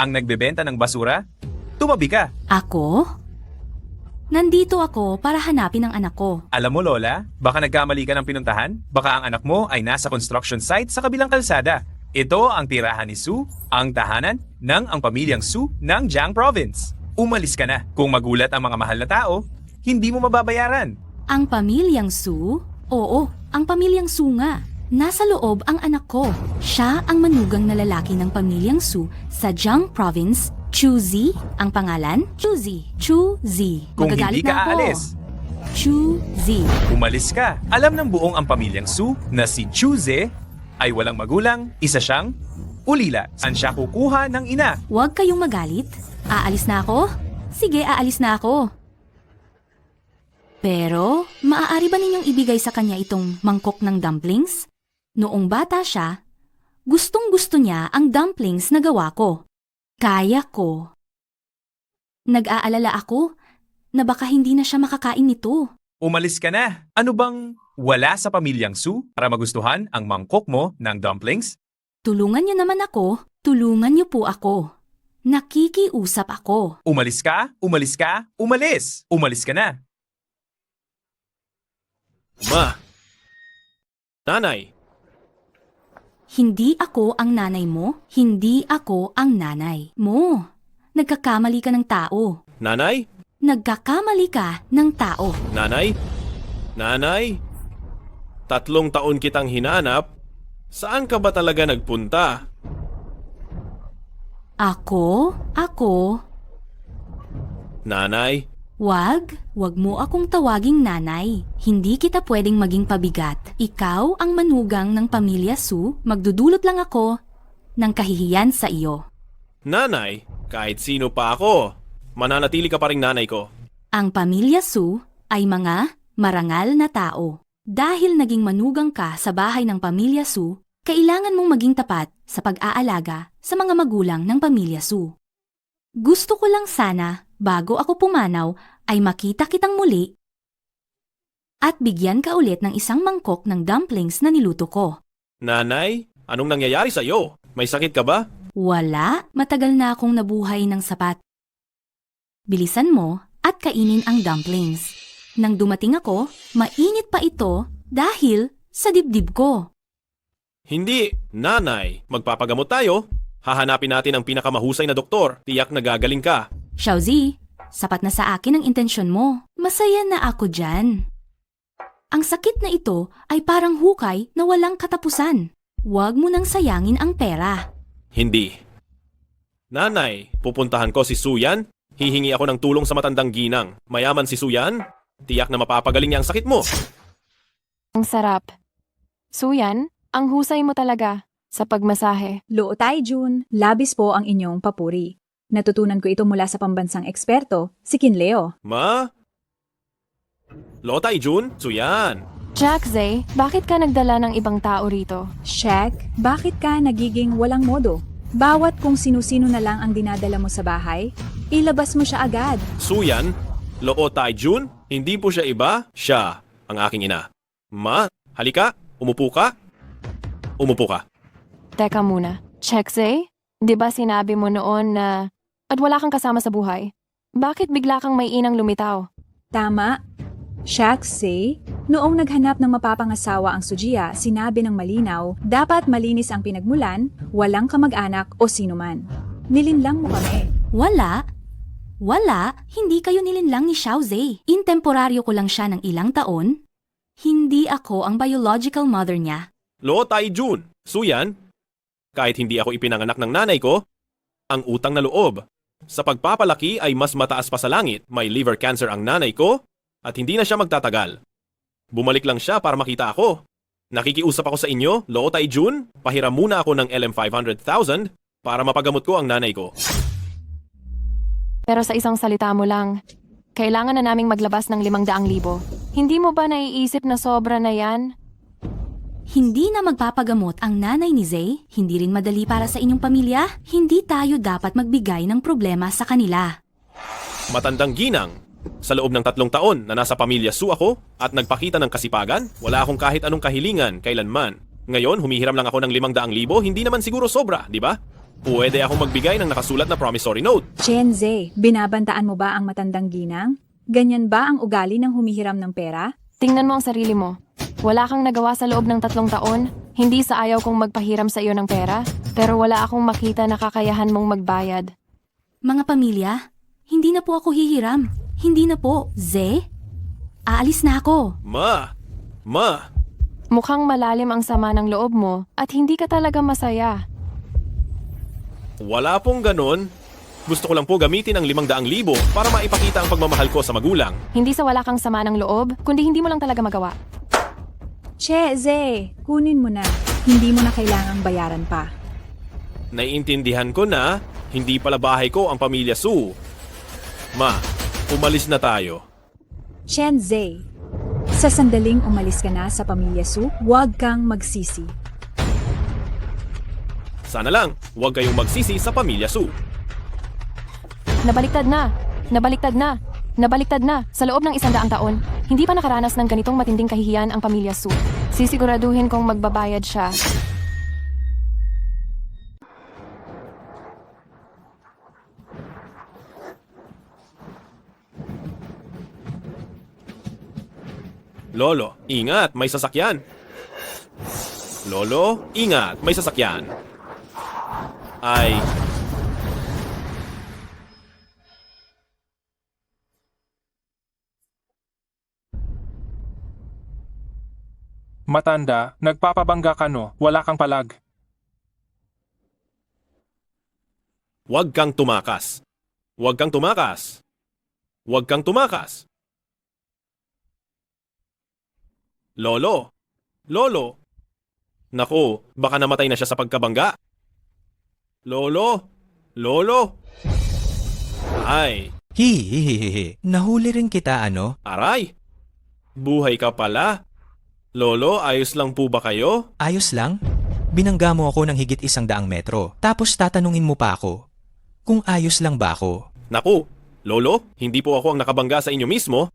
Ang nagbebenta ng basura? Tumabi ka. Ako? Nandito ako para hanapin ang anak ko. Alam mo, Lola, baka nagkamali ka ng pinuntahan? Baka ang anak mo ay nasa construction site sa kabilang kalsada. Ito ang tirahan ni Sue, ang tahanan ng ang pamilyang Sue ng Jiang Province. Umalis ka na. Kung magulat ang mga mahal na tao, hindi mo mababayaran. Ang pamilyang Su? Oo, ang pamilyang Su nga. Nasa loob ang anak ko. Siya ang manugang na lalaki ng pamilyang Su sa Jiang Province. Chuzi ang pangalan? Chuzi. Chuzi. Kung Magagalit hindi ka na ako. aalis, Chuzi. umalis ka. Alam ng buong ang pamilyang Sue na si Chuze ay walang magulang, isa siyang ulila. Saan siya kukuha ng ina? Huwag kayong magalit. Aalis na ako? Sige, aalis na ako. Pero, maaari ba ninyong ibigay sa kanya itong mangkok ng dumplings? Noong bata siya, gustong-gusto niya ang dumplings na gawa ko. Kaya ko. Nag-aalala ako na baka hindi na siya makakain nito. Umalis ka na. Ano bang wala sa pamilyang Sue para magustuhan ang mangkok mo ng dumplings? Tulungan niyo naman ako. Tulungan niyo po ako. Nakikiusap ako. Umalis ka? Umalis ka? Umalis! Umalis ka na. Ma! Nanay! Hindi ako ang nanay mo. Hindi ako ang nanay mo. Nagkakamali ka ng tao. Nanay? Nagkakamali ka ng tao. Nanay? Nanay? 3 taon kitang hinanap. Saan ka ba talaga nagpunta? Ako? Nanay? Wag mo akong tawaging nanay. Hindi kita pwedeng maging pabigat. Ikaw ang manugang ng pamilya Su, magdudulot lang ako ng kahihiyan sa iyo. Nanay? Kahit sino pa ako. Mananatili ka pa ring nanay ko. Ang pamilya Su ay mga marangal na tao. Dahil naging manugang ka sa bahay ng pamilya Su, kailangan mong maging tapat sa pag-aalaga sa mga magulang ng pamilya Su. Gusto ko lang sana, bago ako pumanaw, ay makita kitang muli at bigyan ka ulit ng isang mangkok ng dumplings na niluto ko. Nanay? Anong nangyayari sa'yo? May sakit ka ba? Wala, matagal na akong nabuhay ng sapat. Bilisan mo at kainin ang dumplings. Nang dumating ako, mainit pa ito dahil sa dibdib ko. Hindi. Nanay, magpapagamot tayo. Hahanapin natin ang pinakamahusay na doktor. Tiyak na gagaling ka. Xiaozi, sapat na sa akin ang intensyon mo. Masaya na ako dyan. Ang sakit na ito ay parang hukay na walang katapusan. Huwag mo nang sayangin ang pera. Hindi. Nanay, pupuntahan ko si Suyan. Hihingi ako ng tulong sa matandang ginang. Mayaman si Suyan. Tiyak na mapapagaling niya ang sakit mo. Ang sarap. Suyan, ang husay mo talaga sa pagmasahe. Luo Taijun, labis po ang inyong papuri. Natutunan ko ito mula sa pambansang eksperto, si Kinleo. Ma? Lotay Jun? Suyan. Jack Zay, bakit ka nagdala ng ibang tao rito? Shek, bakit ka nagiging walang modo? Bawat kung sino-sino na lang ang dinadala mo sa bahay, ilabas mo siya agad. Suyan? Lootay Jun? Hindi po siya iba. Siya ang aking ina. Ma, halika. Umupo ka. Umupo ka. Teka muna. Jack Zay, di ba sinabi mo noon na at wala kang kasama sa buhay? Bakit bigla kang may inang lumitaw? Tama. Shek say, noong naghanap ng mapapangasawa ang Sujia, sinabi ng malinaw, dapat malinis ang pinagmulan, walang kamag-anak o sinuman. Nilinlang mo kami. Wala. Hindi kayo nilinlang ni Xiaozi. Intemporaryo ko lang siya ng ilang taon. Hindi ako ang biological mother niya. Lootay Jun. Suyan? Kahit hindi ako ipinanganak ng nanay ko, ang utang na loob. Sa pagpapalaki ay mas mataas pa sa langit. May liver cancer ang nanay ko at hindi na siya magtatagal. Bumalik lang siya para makita ako. Nakikiusap ako sa inyo, Lootay Jun, pahiram muna ako ng LM500,000 para mapagamot ko ang nanay ko. Pero sa isang salita mo lang, kailangan na naming maglabas ng 500,000. Hindi mo ba naiisip na sobra na yan? Hindi na magpapagamot ang nanay ni Zay, hindi rin madali para sa inyong pamilya, hindi tayo dapat magbigay ng problema sa kanila. Matandang ginang, sa loob ng 3 taon na nasa pamilya Su ako at nagpakita ng kasipagan, wala akong kahit anong kahilingan kailanman. Ngayon, humihiram lang ako ng 500,000, hindi naman siguro sobra, di ba? Pwede akong magbigay ng nakasulat na promissory note. Chenze, binabantaan mo ba ang matandang ginang? Ganyan ba ang ugali ng humihiram ng pera? Tingnan mo ang sarili mo. Wala kang nagawa sa loob ng 3 taon. Hindi sa ayaw kong magpahiram sa iyo ng pera, pero wala akong makita na kakayahan mong magbayad. Mga pamilya, hindi na po ako hihiram. Hindi na po. Ze? Aalis na ako. Ma! Mukhang malalim ang sama ng loob mo at hindi ka talaga masaya. Wala pong ganon. Gusto ko lang po gamitin ang 500,000 para maipakita ang pagmamahal ko sa magulang. Hindi sa wala kang sama ng loob, kundi hindi mo lang talaga magawa. Ze, kunin mo na. Hindi mo na kailangang bayaran pa. Naiintindihan ko na, hindi pala bahay ko ang pamilya Su. Ma, umalis na tayo. Chenze, sa sandaling umalis ka na sa pamilya Su, huwag kang magsisi. Sana lang, huwag kayong magsisi sa pamilya Su. Nabaliktad na! Nabaliktad na! Nabaliktad na! Sa loob ng 100 taon, hindi pa nakaranas ng ganitong matinding kahihiyan ang pamilya Su. Sisiguraduhin kong magbabayad siya. Lolo, ingat, may sasakyan. Lolo, ingat, may sasakyan. Ay, Matanda, nagpapabangga ka no, wala kang palag. huwag kang tumakas. Huwag kang tumakas. Huwag kang tumakas. Lolo! Lolo! Naku, baka namatay na siya sa pagkabangga. Lolo! Lolo! Ay, Hihihihi, nahuli rin kita ano? aray! Buhay ka pala. Lolo, ayos lang po ba kayo? Ayos lang? Binangga mo ako ng higit 100 metro. Tapos tatanungin mo pa ako kung ayos lang ba ako. Naku, Lolo, hindi po ako ang nakabangga sa inyo mismo.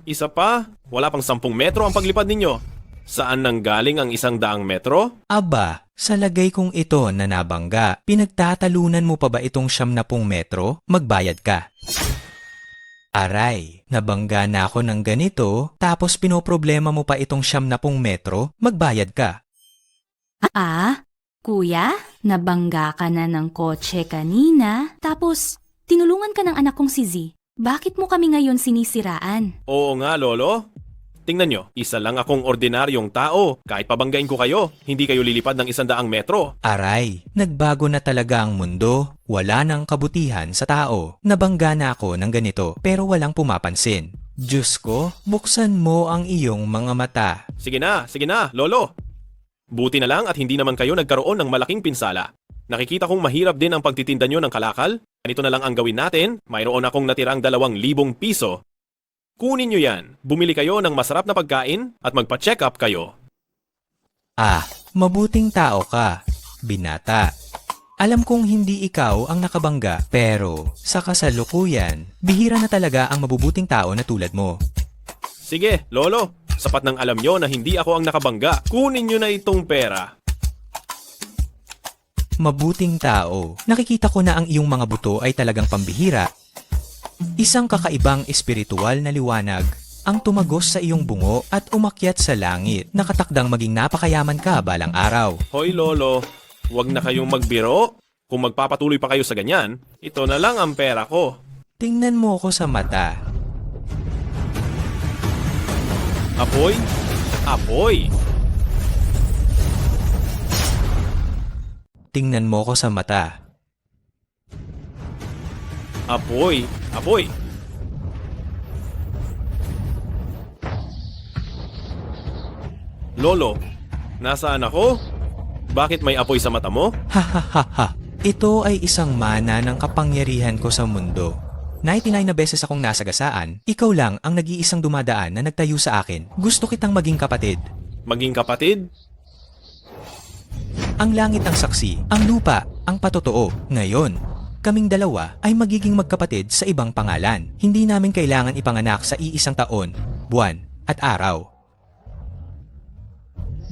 Isa pa, wala pang 10 metro ang paglipad ninyo. Saan nanggaling ang 100 metro? Aba, sa lagay kong ito na nabangga, pinagtatalunan mo pa ba itong 70 metro? Magbayad ka. Aray, nabangga na ako ng ganito, tapos pinoproblema mo pa itong 70 metro? Magbayad ka. Kuya, nabangga ka na ng kotse kanina, tapos tinulungan ka ng anak kong si Z. Bakit mo kami ngayon sinisiraan? Oo nga, Lolo. Tingnan nyo, isa lang akong ordinaryong tao. Kahit pabanggain ko kayo, hindi kayo lilipad ng 100 metro. Aray, nagbago na talaga ang mundo. Wala nang kabutihan sa tao. Nabangga na ako ng ganito pero walang pumapansin. Diyos ko, buksan mo ang iyong mga mata. Sige na, Lolo. Buti na lang at hindi naman kayo nagkaroon ng malaking pinsala. Nakikita kong mahirap din ang pagtitinda nyo ng kalakal. Ganito na lang ang gawin natin. Mayroon akong natirang 2,000 piso. Kunin nyo yan. Bumili kayo ng masarap na pagkain at magpa-check up kayo. Mabuting tao ka, binata. Alam kong hindi ikaw ang nakabangga, pero sa kasalukuyan, bihira na talaga ang mabubuting tao na tulad mo. Sige, Lolo. Sapat nang alam nyo na hindi ako ang nakabangga. Kunin nyo na itong pera. Mabuting tao, nakikita ko na ang iyong mga buto ay talagang pambihira. Isang kakaibang espiritual na liwanag ang tumagos sa iyong bungo at umakyat sa langit, nakatakdang maging napakayaman ka balang araw. Hoy, Lolo. Huwag na kayong magbiro. Kung magpapatuloy pa kayo sa ganyan, ito na lang ang pera ko. Tingnan mo ako sa mata. Apoy? Apoy! Tingnan mo ako sa mata. Apoy! Apoy! Lolo, nasaan ako? Bakit may apoy sa mata mo? Ha. Ito ay isang mana ng kapangyarihan ko sa mundo. 99 na beses akong nasagasaan, ikaw lang ang nag-iisang dumadaan na nagtayo sa akin. Gusto kitang maging kapatid. Maging kapatid? Ang langit ang saksi, ang lupa ang patotoo. Ngayon, kaming dalawa ay magiging magkapatid sa ibang pangalan. Hindi namin kailangan ipanganak sa iisang taon, buwan at araw.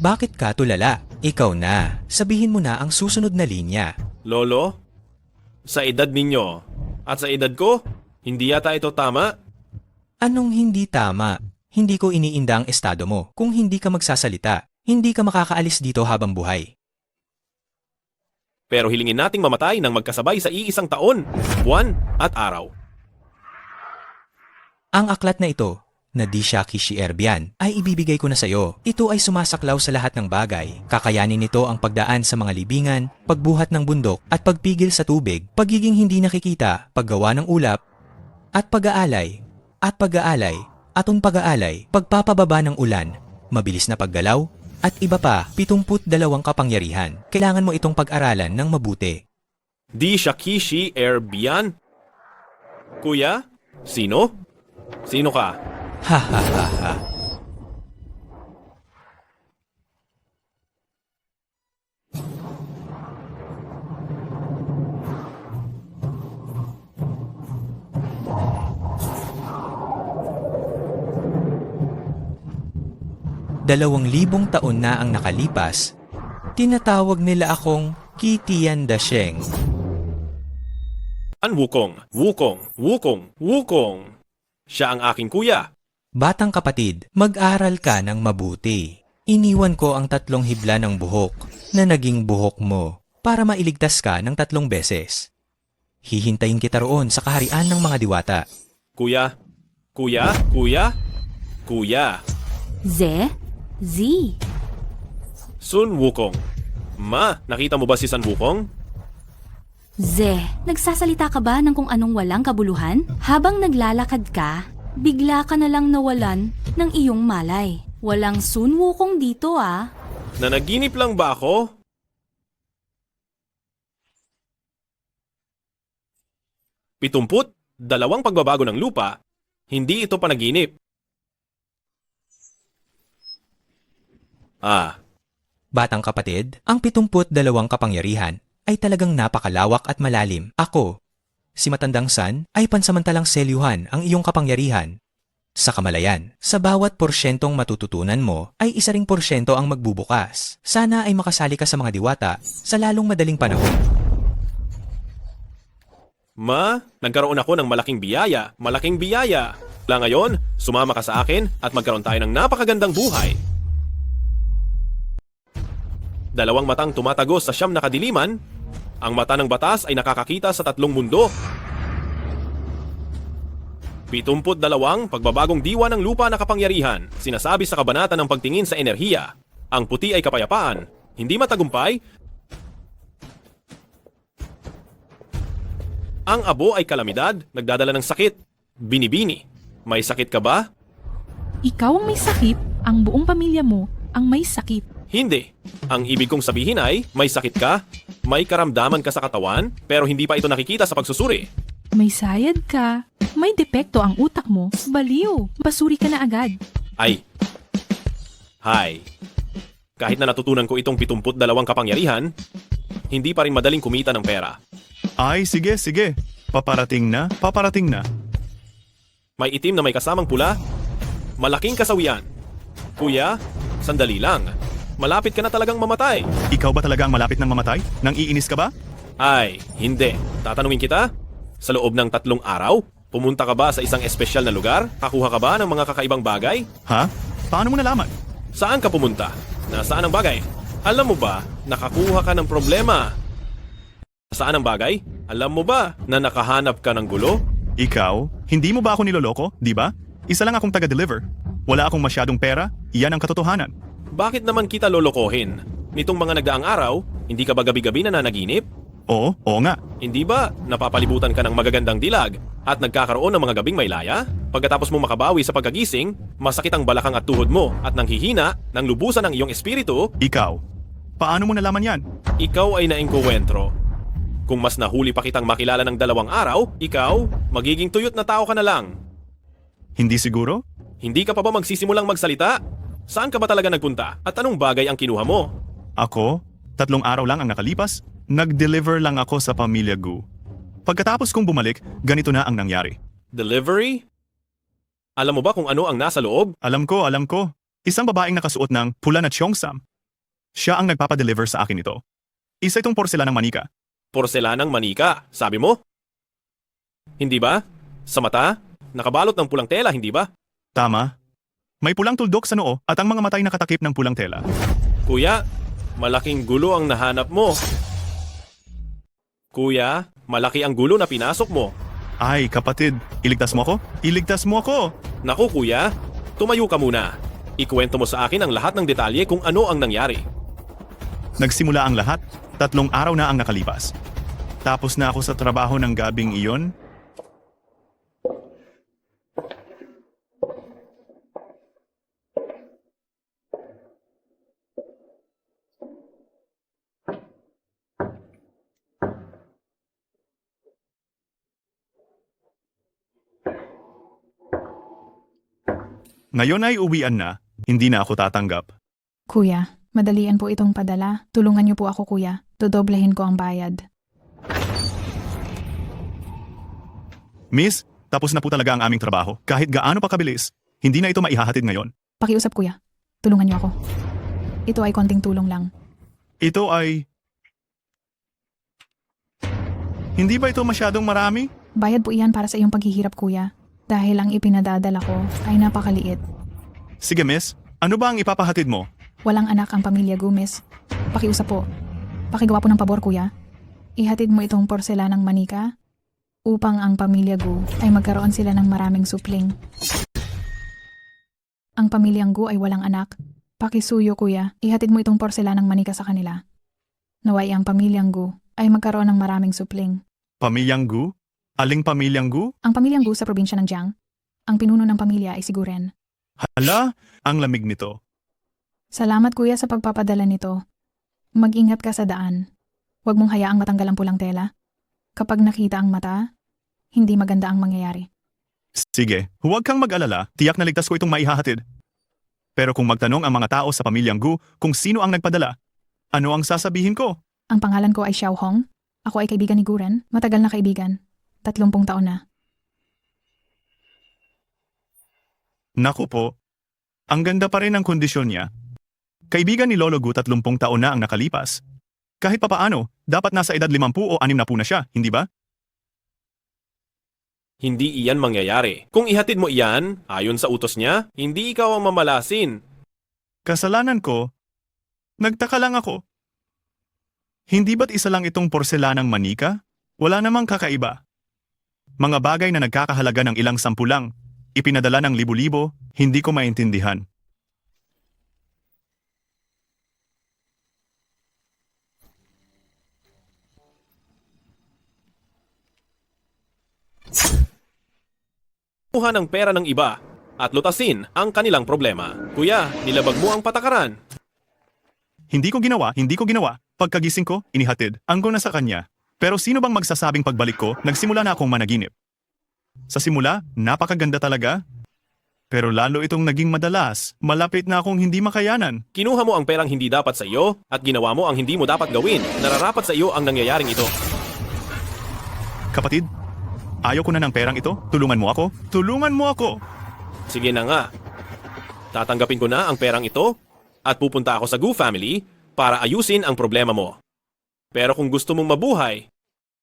Bakit ka tulala? Ikaw na. Sabihin mo na ang susunod na linya. Lolo, sa edad ninyo at sa edad ko, hindi yata ito tama. Anong hindi tama? Hindi ko iniinda ang estado mo. Kung hindi ka magsasalita, hindi ka makakaalis dito habang buhay. Pero hilingin nating mamatay ng magkasabay sa iisang taon, buwan at araw. Ang aklat na ito, na di siya Kishi Erbian, ay ibibigay ko na sa iyo. Ito ay sumasaklaw sa lahat ng bagay. Kakayanin nito ang pagdaan sa mga libingan, pagbuhat ng bundok, at pagpigil sa tubig, pagiging hindi nakikita, paggawa ng ulap, at pag-aalay, pagpapababa ng ulan, mabilis na paggalaw, at iba pa, 72 kapangyarihan. Kailangan mo itong pag-aralan ng mabuti. Di siya Kishi Erbian? Kuya, sino? Sino ka? Ha ha ha ha. Dalawang libong taon na ang nakalipas, tinatawag nila akong Kitian Dasheng. An Wukong, Wukong, Wukong, Wukong. Siya ang aking kuya. Batang kapatid, mag-aral ka ng mabuti. Iniwan ko ang 3 hibla ng buhok na naging buhok mo para mailigtas ka ng 3 beses. Hihintayin kita roon sa kaharian ng mga diwata. Kuya, kuya, kuya, kuya. Z. Sun Wukong. Ma, nakita mo ba si Sun Wukong? Nagsasalita ka ba ng kung anong walang kabuluhan? Habang naglalakad ka, bigla ka na lang nawalan ng iyong malay. Walang Sun Wukong dito ah. Nanaginip lang ba ako? Pitumput, 2 pagbabago ng lupa, hindi ito panaginip. Batang kapatid, ang 72 kapangyarihan ay talagang napakalawak at malalim. Ako, si Matandang San, ay pansamantalang selyuhan ang iyong kapangyarihan. Sa kamalayan, sa bawat porsyentong matututunan mo ay 1% ang magbubukas. Sana ay makasali ka sa mga diwata sa lalong madaling panahon. Ma, nagkaroon ako ng malaking biyaya, malaking biyaya. Wala ngayon, sumama ka sa akin at magkaroon tayo ng napakagandang buhay. 2 matang tumatagos sa 9 na kadiliman, ang mata ng batas ay nakakakita sa 3 mundo. 72 pagbabagong diwa ng lupa na kapangyarihan, sinasabi sa kabanata ng pagtingin sa enerhiya. Ang puti ay kapayapaan, hindi matagumpay. Ang abo ay kalamidad, nagdadala ng sakit. Binibini, may sakit ka ba? Ikaw ang may sakit, ang buong pamilya mo ang may sakit. Hindi. Ang ibig kong sabihin ay, may sakit ka, may karamdaman ka sa katawan, pero hindi pa ito nakikita sa pagsusuri. May sayad ka, may depekto ang utak mo, baliw, basuri ka na agad. Ay. Hi. Kahit na natutunan ko itong 72 kapangyarihan, hindi pa rin madaling kumita ng pera. Ay, sige, sige. Paparating na, paparating na. May itim na may kasamang pula, malaking kasawian. Kuya, sandali lang. Malapit ka na talagang mamatay. Ikaw ba talaga ang malapit ng mamatay? Nang iinis ka ba? Ay, hindi. Tatanungin kita? Sa loob ng 3 araw, pumunta ka ba sa isang espesyal na lugar? Kakuha ka ba ng mga kakaibang bagay? Ha? Paano mo nalaman? Saan ka pumunta? Nasaan ang bagay? Alam mo ba, nakakuha ka ng problema? Saan ang bagay? Alam mo ba na nakahanap ka ng gulo? Ikaw? Hindi mo ba ako niloloko, di ba? Isa lang akong taga-deliver. Wala akong masyadong pera, iyan ang katotohanan. Bakit naman kita lolokohin? Nitong mga nagdaang araw, hindi ka ba gabi-gabi nananaginip? Oo nga. Hindi ba napapalibutan ka ng magagandang dilag at nagkakaroon ng mga gabing may laya? Pagkatapos mo makabawi sa pagkagising, masakit ang balakang at tuhod mo at nanghihina ng lubusan ng iyong espiritu. Ikaw? Paano mo nalaman yan? Ikaw ay naengkuwentro. Kung mas nahuli pa kitang makilala ng 2 araw, ikaw, magiging tuyot na tao ka na lang. Hindi siguro? Hindi ka pa ba magsisimulang magsalita? Saan ka ba talaga nagpunta? At anong bagay ang kinuha mo? Ako? 3 araw lang ang nakalipas, nag-deliver lang ako sa pamilya Gu. Pagkatapos kong bumalik, ganito na ang nangyari. Delivery? Alam mo ba kung ano ang nasa loob? Alam ko. Isang babaeng nakasuot ng pula na cheongsam. Siya ang nagpapadeliver sa akin ito. Isa itong porselanang manika. Porselanang manika, sabi mo? Hindi ba? Sa mata? Nakabalot ng pulang tela, hindi ba? Tama. May pulang tuldok sa noo at ang mga matay nakatakip ng pulang tela. Kuya, malaking gulo ang nahanap mo. Kuya, malaki ang gulo na pinasok mo. Ay, kapatid, iligtas mo ako? Iligtas mo ako! Naku kuya, tumayo ka muna. Ikuwento mo sa akin ang lahat ng detalye kung ano ang nangyari. Nagsimula ang lahat, 3 araw na ang nakalipas. Tapos na ako sa trabaho ng gabing iyon. Ngayon ay uwian na, hindi na ako tatanggap. Kuya, madalian po itong padala. Tulungan niyo po ako, kuya. Dodoblehin ko ang bayad. Miss, tapos na po talaga ang aming trabaho. Kahit gaano pa kabilis, hindi na ito maihahatid ngayon. Pakiusap, kuya. Tulungan niyo ako. Ito ay konting tulong lang. Ito ay... Hindi ba ito masyadong marami? Bayad po iyan para sa iyong paghihirap, kuya. Dahil ang ipinadadala ko ay napakaliit. Sige miss, ano ba ang ipapahatid mo? Walang anak ang pamilya Gomez. Pakiusap po. Pakigawa po ng pabor, kuya. Ihatid mo itong porselanang manika upang ang pamilya Gu ay magkaroon sila ng maraming supling. Ang pamilyang Gu ay walang anak. Pakisuyo, kuya. Ihatid mo itong porselanang manika sa kanila. Naway ang pamilyang Gu ay magkaroon ng maraming supling. Pamilyang Gu? Aling pamilyang Gu? Ang pamilyang Gu sa probinsya ng Jiang. Ang pinuno ng pamilya ay si Guren. Hala, ang lamig nito. Salamat, kuya, sa pagpapadala nito. Mag-ingat ka sa daan. Huwag mong hayaang matanggal ang pulang tela. Kapag nakita ang mata, hindi maganda ang mangyayari. Sige, huwag kang mag-alala, tiyak na ligtas ko itong maihahatid. Pero kung magtanong ang mga tao sa pamilyang Gu kung sino ang nagpadala, ano ang sasabihin ko? Ang pangalan ko ay Xiao Hong. Ako ay kaibigan ni Guren. Matagal na kaibigan. 30 taon na. Naku po, ang ganda pa rin ang kondisyon niya. Kaibigan ni Lolo Gu 30 taon na ang nakalipas. Kahit papaano, dapat nasa edad 50 o 60 na siya, hindi ba? Hindi iyan mangyayari. Kung ihatid mo iyan, ayon sa utos niya, hindi ikaw ang mamalasin. Kasalanan ko, nagtaka lang ako. Hindi ba't isa lang itong porselanang manika? Wala namang kakaiba. Mga bagay na nagkakahalaga ng ilang 10 lang, ipinadala ng libo-libo, hindi ko maintindihan. Kuha ng pera ng iba at lutasin ang kanilang problema. Kuya, nilabag mo ang patakaran. Hindi ko ginawa. Pagkagising ko, inihatid. Ang ko na sa kanya. Pero sino bang magsasabing pagbalik ko, nagsimula na akong managinip? Sa simula, napakaganda talaga. Pero lalo itong naging madalas. Malapit na akong hindi makayanan. Kinuha mo ang perang hindi dapat sa iyo at ginawa mo ang hindi mo dapat gawin. Nararapat sa iyo ang nangyayaring ito. Kapatid, ayaw ko na ng perang ito. Tulungan mo ako. Tulungan mo ako. Sige na nga. Tatanggapin ko na ang perang ito at pupunta ako sa Gu family para ayusin ang problema mo. Pero kung gusto mong mabuhay,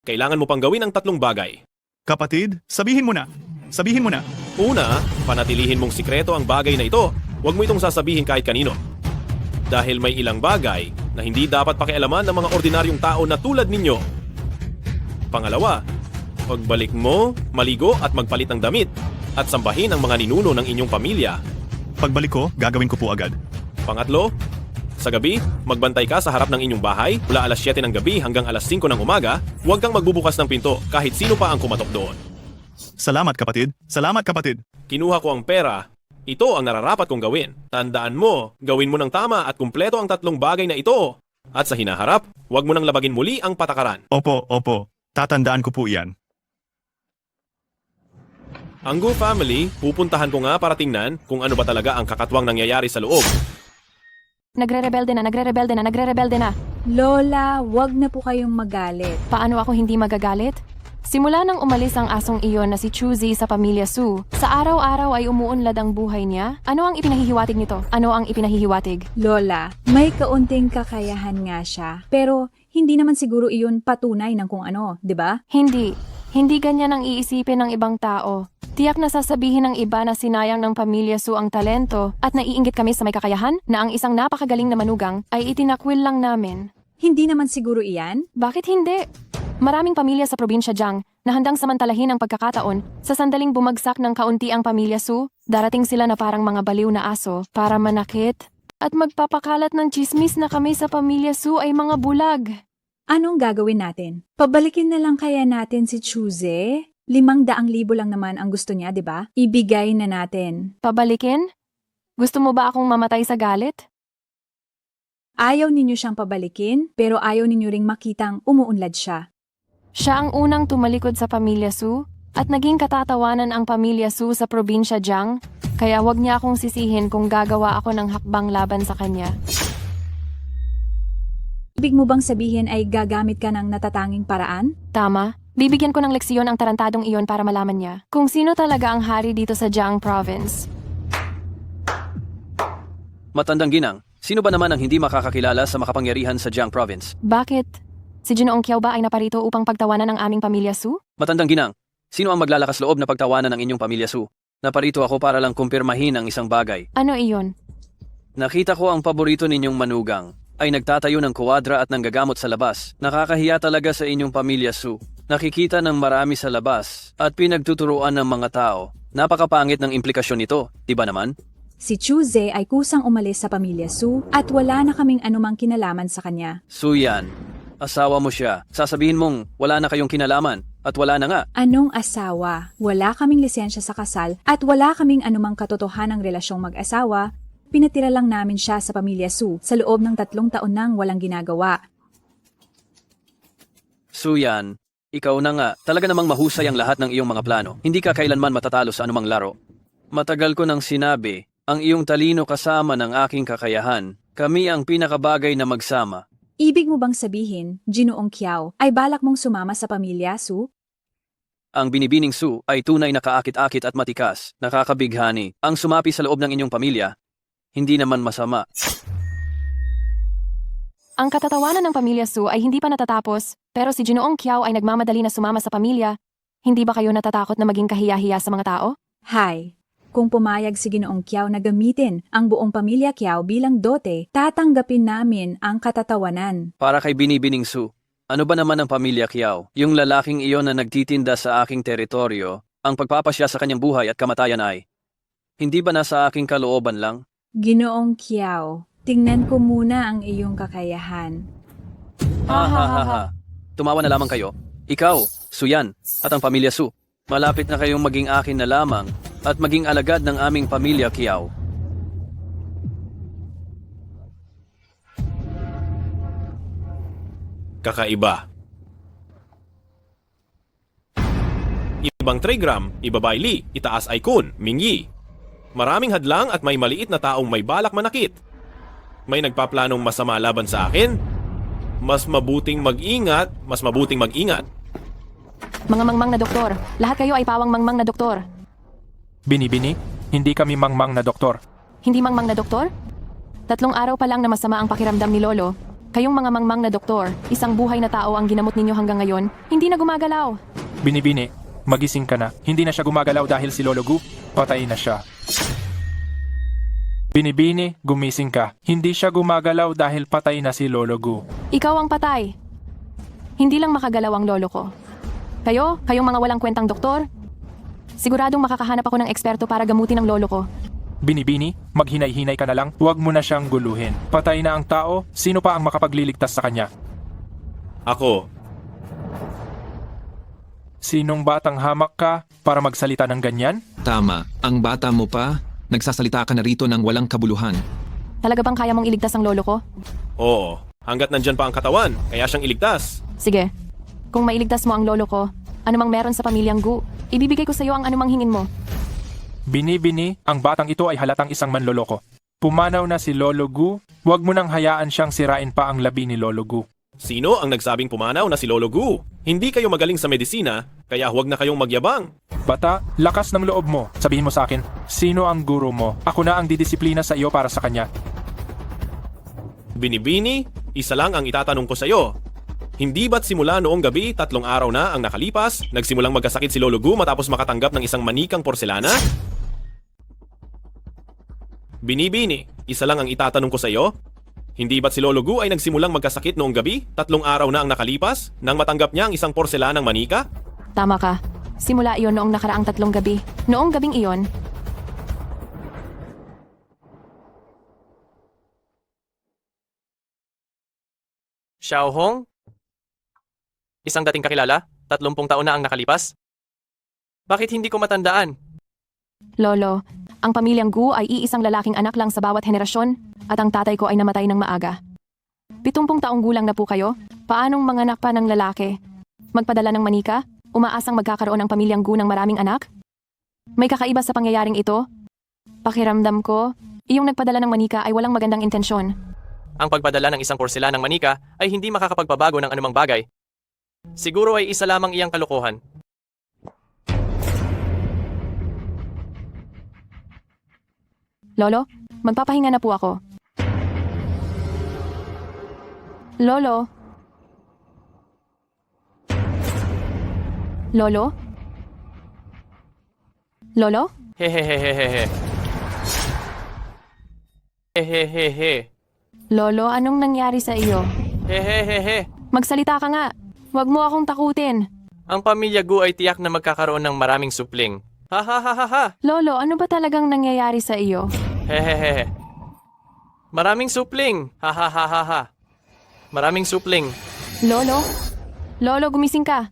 kailangan mo pang gawin ang 3 bagay. Kapatid, sabihin mo na. Sabihin mo na. Una, panatilihin mong sikreto ang bagay na ito. Huwag mo itong sasabihin kahit kanino. Dahil may ilang bagay na hindi dapat pakialaman ng mga ordinaryong tao na tulad ninyo. Pangalawa, pagbalik mo, maligo at magpalit ng damit at sambahin ang mga ninuno ng inyong pamilya. Pagbalik ko, gagawin ko po agad. Pangatlo, sa gabi, magbantay ka sa harap ng inyong bahay mula alas 7 ng gabi hanggang alas 5 ng umaga. Huwag kang magbubukas ng pinto kahit sino pa ang kumatok doon. Salamat kapatid. Salamat kapatid. Kinuha ko ang pera. Ito ang nararapat kong gawin. Tandaan mo, gawin mo ng tama at kumpleto ang 3 bagay na ito. At sa hinaharap, huwag mo nang labagin muli ang patakaran. Opo. Tatandaan ko po iyan. Ang Gu family, pupuntahan ko nga para tingnan kung ano ba talaga ang kakatwang nangyayari sa loob. Nagre-rebelde na. Lola, wag na po kayong magalit. Paano ako hindi magagalit? Simula nang umalis ang asong iyon na si Chuzi sa pamilya Su, sa araw-araw ay umuunlad ang buhay niya. Ano ang ipinahihiwatig nito? Ano ang ipinahihiwatig? Lola, may kaunting kakayahan nga siya, pero hindi naman siguro iyon patunay ng kung ano, di ba? Hindi. Hindi ganyan ang iisipin ng ibang tao. Tiyak na sasabihin ng iba na sinayang ng pamilya Su ang talento at naiinggit kami sa may kakayahan na ang isang napakagaling na manugang ay itinakwil lang namin. Hindi naman siguro iyan? Bakit hindi? Maraming pamilya sa probinsya Jiang na handang samantalahin ang pagkakataon sa sandaling bumagsak ng kaunti ang pamilya Su, darating sila na parang mga baliw na aso para manakit at magpapakalat ng chismis na kami sa pamilya Su ay mga bulag. Anong gagawin natin? Pabalikin na lang kaya natin si Chuze? 500,000 lang naman ang gusto niya, di ba? Ibigay na natin. Pabalikin? Gusto mo ba akong mamatay sa galit? Ayaw ninyo siyang pabalikin, pero ayaw ninyo ring makitang umuunlad siya. Siya ang unang tumalikod sa pamilya Su at naging katatawanan ang pamilya Su sa probinsya Jiang, kaya wag niya akong sisihin kung gagawa ako ng hakbang laban sa kanya. Ibig mo bang sabihin ay gagamit ka ng natatanging paraan? Tama. Bibigyan ko ng leksyon ang tarantadong iyon para malaman niya kung sino talaga ang hari dito sa Jiang Province. Matandang ginang, sino ba naman ang hindi makakakilala sa makapangyarihan sa Jiang Province? Bakit? Si Ginoong Kiao ba ay naparito upang pagtawanan ang aming pamilya Su? Matandang ginang, sino ang maglalakas loob na pagtawanan ng inyong pamilya Su? Naparito ako para lang kumpirmahin ang isang bagay. Ano iyon? Nakita ko ang paborito ninyong manugang ay nagtatayo ng kuwadra at nanggagamot sa labas. Nakakahiya talaga sa inyong pamilya Su. Nakikita ng marami sa labas at pinagtuturuan ng mga tao. Napakapangit ng implikasyon nito, di ba naman? Si Chuze ay kusang umalis sa pamilya Su at wala na kaming anumang kinalaman sa kanya. Su yan, asawa mo siya. Sasabihin mong wala na kayong kinalaman at wala na nga. Anong asawa? Wala kaming lisensya sa kasal at wala kaming anumang katotohanang relasyong mag-asawa. Pinatira lang namin siya sa pamilya Su sa loob ng 3 taon nang walang ginagawa. Su yan, ikaw na nga. Talaga namang mahusay ang lahat ng iyong mga plano. Hindi ka kailanman matatalo sa anumang laro. Matagal ko nang sinabi, ang iyong talino kasama ng aking kakayahan. Kami ang pinakabagay na magsama. Ibig mo bang sabihin, Ginoong Kiao, ay balak mong sumama sa pamilya Su? Ang binibining Su ay tunay na kaakit-akit at matikas, nakakabighani. Ang sumapi sa loob ng inyong pamilya, hindi naman masama. Ang katatawanan ng pamilya Su ay hindi pa natatapos, pero si Ginoong Kiao ay nagmamadali na sumama sa pamilya. Hindi ba kayo natatakot na maging kahiya-hiya sa mga tao? Hay, kung pumayag si Ginoong Kiao na gamitin ang buong pamilya Kiao bilang dote, tatanggapin namin ang katatawanan. Para kay binibining Su, ano ba naman ang pamilya Kiao? Yung lalaking iyon na nagtitinda sa aking teritoryo, ang pagpapasya sa kanyang buhay at kamatayan ay, hindi ba nasa aking kalooban lang? Ginoong Kiao, tingnan ko muna ang iyong kakayahan. Ha ha ha ha. Tumawa na lamang kayo. Ikaw, Su yan, at ang pamilya Su. Malapit na kayong maging akin na lamang at maging alagad ng aming pamilya Kiao. Kakaiba. Ibang trigram, ibabayli, itaas ay kun, mingyi. Maraming hadlang at may maliit na taong may balak manakit. May nagpaplanong masama laban sa akin? Mas mabuting mag-ingat. Mga mangmang na doktor, lahat kayo ay pawang mangmang na doktor. Binibini, hindi kami mangmang na doktor. Hindi mangmang na doktor? 3 araw pa lang na masama ang pakiramdam ni Lolo. Kayong mga mangmang na doktor, isang buhay na tao ang ginamot ninyo hanggang ngayon, hindi na gumagalaw. Binibini, magising ka na. Hindi na siya gumagalaw dahil si Lolo Gu, patay na siya. Binibini, gumising ka. Hindi siya gumagalaw dahil patay na si Lolo Gu. Ikaw ang patay. Hindi lang makagalaw ang lolo ko. Kayong mga walang kwentang doktor, siguradong makakahanap ako ng eksperto para gamutin ang lolo ko. Binibini, maghinay-hinay ka na lang. Huwag mo na siyang guluhin. Patay na ang tao, sino pa ang makapagliligtas sa kanya? Ako, Sinong batang hamak ka para magsalita ng ganyan? Tama, ang bata mo pa, nagsasalita ka na rito ng walang kabuluhan. Talaga bang kaya mong iligtas ang lolo ko? oo. Hanggat nandyan pa ang katawan, kaya siyang iligtas. Sige. Kung mailigtas mo ang lolo ko, anumang meron sa pamilyang Gu, ibibigay ko sa iyo ang anumang hingin mo. Binibini, ang batang ito ay halatang isang manloloko. Pumanaw na si Lolo Gu, huwag mo nang hayaan siyang sirain pa ang labi ni Lolo Gu. Sino ang nagsabing pumanaw na si Lolo Gu? Hindi kayo magaling sa medisina, Kaya huwag na kayong magyabang. Bata, lakas ng loob mo. Sabihin mo sa akin, sino ang guro mo? Ako na ang didisiplina sa iyo para sa kanya. Binibini, isa lang ang itatanong ko sa iyo. Hindi ba't simula noong gabi, 3 araw na ang nakalipas, nagsimulang magkasakit si Lolo Gu matapos makatanggap ng isang manikang porselana? Binibini, isa lang ang itatanong ko sa iyo. Hindi ba't si Lolo Gu ay nagsimulang magkasakit noong gabi, 3 araw na ang nakalipas, nang matanggap niya ang isang porselanang manika? Tama ka. Simula iyon noong nakaraang 3 gabi. Noong gabing iyon, Xiaohong? Isang dating kakilala? 30 taon na ang nakalipas? Bakit hindi ko matandaan? Lolo, ang pamilyang Gu ay iisang lalaking anak lang sa bawat henerasyon at ang tatay ko ay namatay ng maaga. 70 taong gulang na po kayo? Paanong manganak pa ng lalaki? Magpadala ng manika? Umaasang magkakaroon ang pamilyang Gu ng maraming anak? May kakaiba sa pangyayaring ito? Pakiramdam ko, iyong nagpadala ng manika ay walang magandang intensyon. Ang pagpadala ng isang porselanang manika ay hindi makakapagpabago ng anumang bagay. Siguro ay isa lamang iyang kalokohan. Lolo, magpapahinga na po ako. Lolo? Lolo? Lolo? Hehehehehe. Hehehehe. Lolo, anong nangyari sa iyo? Hehehehe. Magsalita ka nga. Huwag mo akong takutin. Ang pamilya Gu ay tiyak na magkakaroon ng maraming supling. Ha ha ha ha ha. Lolo, ano ba talagang nangyayari sa iyo? Hehehehe. Maraming supling. Ha ha ha ha ha. Maraming supling. Lolo? Lolo, gumising ka.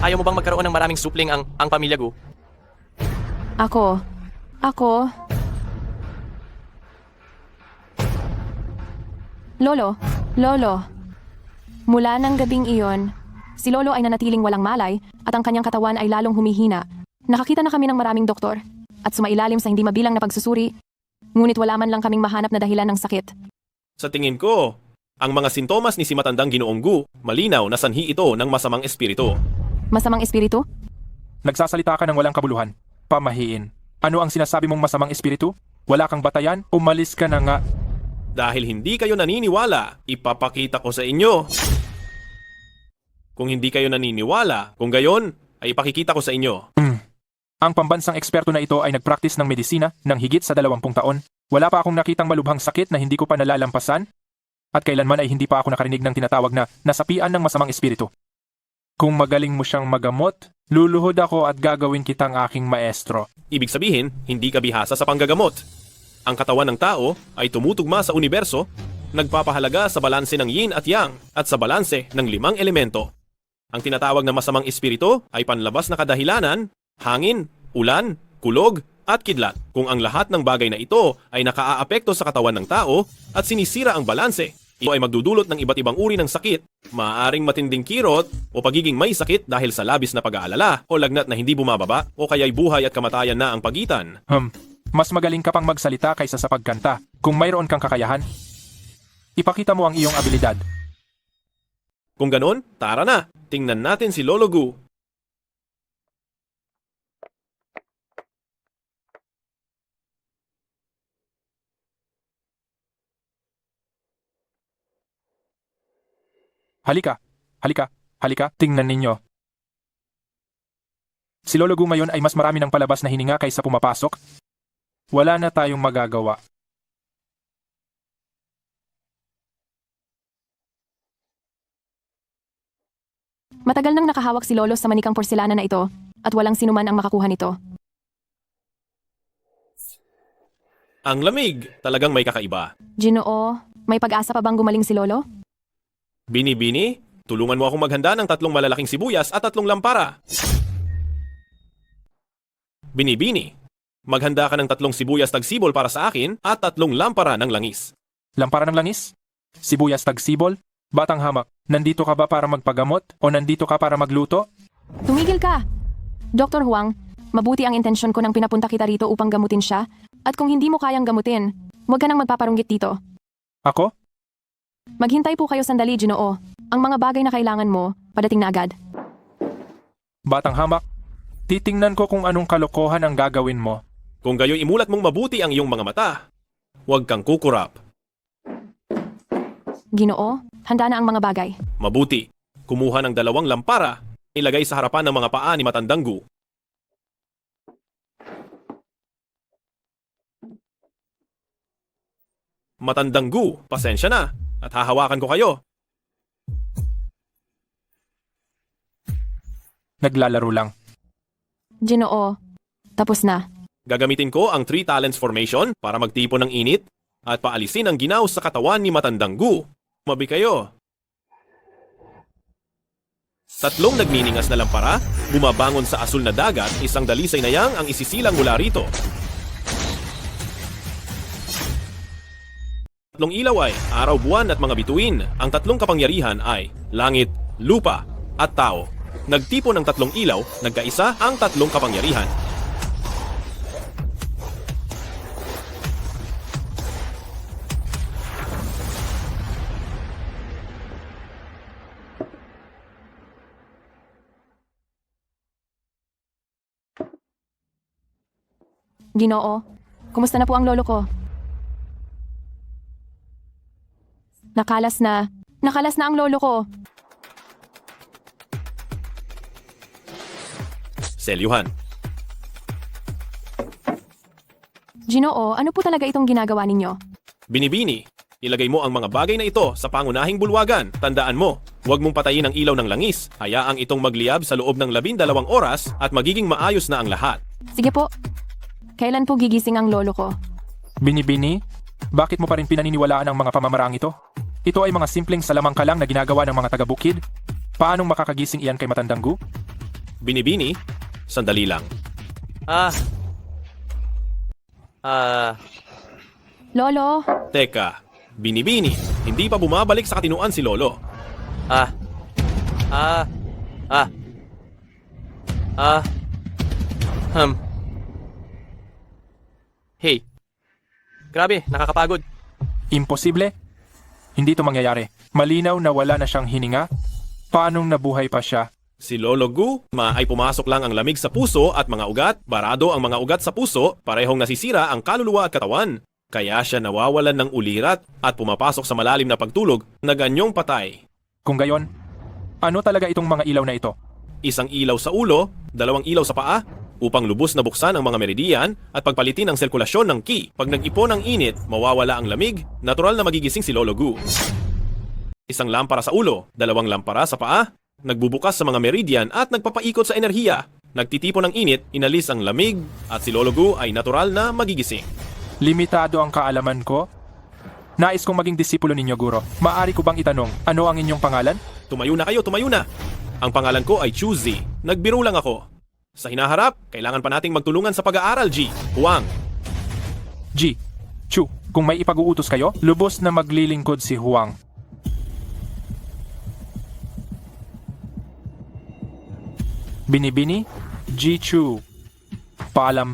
Ayaw mo bang magkaroon ng maraming supling ang pamilya Gu? Ako. Lolo, mula ng gabing iyon, si Lolo ay nanatiling walang malay at ang kanyang katawan ay lalong humihina. Nakakita na kami ng maraming doktor at sumailalim sa hindi mabilang na pagsusuri, ngunit wala man lang kaming mahanap na dahilan ng sakit. Sa tingin ko, ang mga sintomas ni si matandang Ginoong Gu, malinaw na sanhi ito ng masamang espiritu. Masamang espiritu? Nagsasalita ka ng walang kabuluhan. Pamahiin. Ano ang sinasabi mong masamang espiritu? Wala kang batayan? Umalis ka na nga. Dahil hindi kayo naniniwala, ipapakita ko sa inyo. Kung hindi kayo naniniwala, kung gayon, ay ipakikita ko sa inyo. Ang pambansang eksperto na ito ay nagpraktis ng medisina ng higit sa 20 taon. Wala pa akong nakitang malubhang sakit na hindi ko pa nalalampasan at kailanman ay hindi pa ako nakarinig ng tinatawag na nasapian ng masamang espiritu. Kung magaling mo siyang magamot, luluhod ako at gagawin kitang aking maestro. Ibig sabihin, hindi ka bihasa sa panggagamot. Ang katawan ng tao ay tumutugma sa universo, nagpapahalaga sa balanse ng yin at yang at sa balanse ng 5 elemento. Ang tinatawag na masamang espiritu ay panlabas na kadahilanan, hangin, ulan, kulog, at kidlat. Kung ang lahat ng bagay na ito ay nakaaapekto sa katawan ng tao at sinisira ang balanse, ito ay magdudulot ng iba't ibang uri ng sakit, maaaring matinding kirot o pagiging may sakit dahil sa labis na pag-aalala o lagnat na hindi bumababa o kaya'y buhay at kamatayan na ang pagitan. Mas magaling ka pang magsalita kaysa sa pagkanta. Kung mayroon kang kakayahan, ipakita mo ang iyong abilidad. Kung ganon, tara na, tingnan natin si Lolo Gu. Halika, tingnan ninyo. Si Lolo Gu ngayon ay mas marami ng palabas na hininga kaysa pumapasok. Wala na tayong magagawa. Matagal nang nakahawak si Lolo sa manikang porselana na ito at walang sinuman ang makakuha nito. Ang lamig, talagang may kakaiba. Ginoo, may pag-asa pa bang gumaling si Lolo? Bini, tulungan mo akong maghanda ng 3 malalaking sibuyas at 3 lampara. Bini, maghanda ka ng 3 sibuyas tagsibol para sa akin at 3 lampara ng langis. Lampara ng langis? Sibuyas tagsibol? Batang hamak, nandito ka ba para magpagamot o nandito ka para magluto? Tumigil ka! Dr. Huang, mabuti ang intensyon ko nang pinapunta kita rito upang gamutin siya at kung hindi mo kayang gamutin, huwag ka nang magpaparunggit dito. Ako? Maghintay po kayo sandali, Ginoo. Ang mga bagay na kailangan mo, padating na agad. Batang hamak, titingnan ko kung anong kalokohan ang gagawin mo. Kung gayoy imulat mong mabuti ang iyong mga mata, huwag kang kukurap. Ginoo, handa na ang mga bagay. Mabuti, kumuha ng 2 lampara, ilagay sa harapan ng mga paa ni Matandang Gu. Matandang Gu, pasensya na, at hahawakan ko kayo. Naglalaro lang. Ginoo, tapos na. Gagamitin ko ang 3 talents formation para magtipon ng init at paalisin ang ginaw sa katawan ni Matandang Gu. Mabi kayo. 3 nagniningas na lampara, bumabangon sa asul na dagat, isang dalisay na yang ang isisilang mula rito. 3 ilaw ay araw, buwan at mga bituin. Ang 3 kapangyarihan ay langit, lupa at tao. Nagtipon ng 3 ilaw, nagkaisa ang 3 kapangyarihan. Ginoo, kumusta na po ang lolo ko? Nakalas na ang lolo ko. Selyuhan. Ginoo, ano po talaga itong ginagawa ninyo? Binibini, ilagay mo ang mga bagay na ito sa pangunahing bulwagan. Tandaan mo, huwag mong patayin ang ilaw ng langis. Hayaang itong magliyab sa loob ng 12 oras at magiging maayos na ang lahat. Sige po. Kailan po gigising ang lolo ko? Binibini, bakit mo pa rin pinaniniwalaan ang mga pamamarang ito? Ito ay mga simpleng salamangka lang na ginagawa ng mga taga-bukid. Paanong makakagising iyan kay Matandang Gu? Binibini, sandali lang. Lolo, Teka, Binibini, hindi pa bumabalik sa katinuan si Lolo. Hey, grabe, nakakapagod. Imposible? Hindi ito mangyayari. Malinaw na wala na siyang hininga. Paanong nabuhay pa siya? Si Lolo Gu, ay pumasok lang ang lamig sa puso at mga ugat, barado ang mga ugat sa puso, parehong nasisira ang kaluluwa at katawan. Kaya siya nawawalan ng ulirat at pumapasok sa malalim na pagtulog na ganyong patay. Kung gayon, ano talaga itong mga ilaw na ito? Isang ilaw sa ulo, 2 ilaw sa paa, upang lubos na buksan ang mga meridian at pagpalitin ang sirkulasyon ng ki. Pag nag-ipon ang init, mawawala ang lamig, natural na magigising si Lolo Gu. Isang lampara sa ulo, 2 lampara sa paa, nagbubukas sa mga meridian at nagpapaikot sa enerhiya. Nagtitipon ng init, inalis ang lamig, at si Lolo Gu ay natural na magigising. Limitado ang kaalaman ko. Nais kong maging disipulo ninyo, Guro. Maaari ko bang itanong, ano ang inyong pangalan? Tumayo na kayo, tumayo na! Ang pangalan ko ay Chuzi. Nagbiro lang ako. Sa hinaharap, kailangan pa nating magtulungan sa pag-aaral, G. Huang. G. Chu, kung may ipag-uutos kayo, lubos na maglilingkod si Huang. Binibini, G. Chu. Paalam.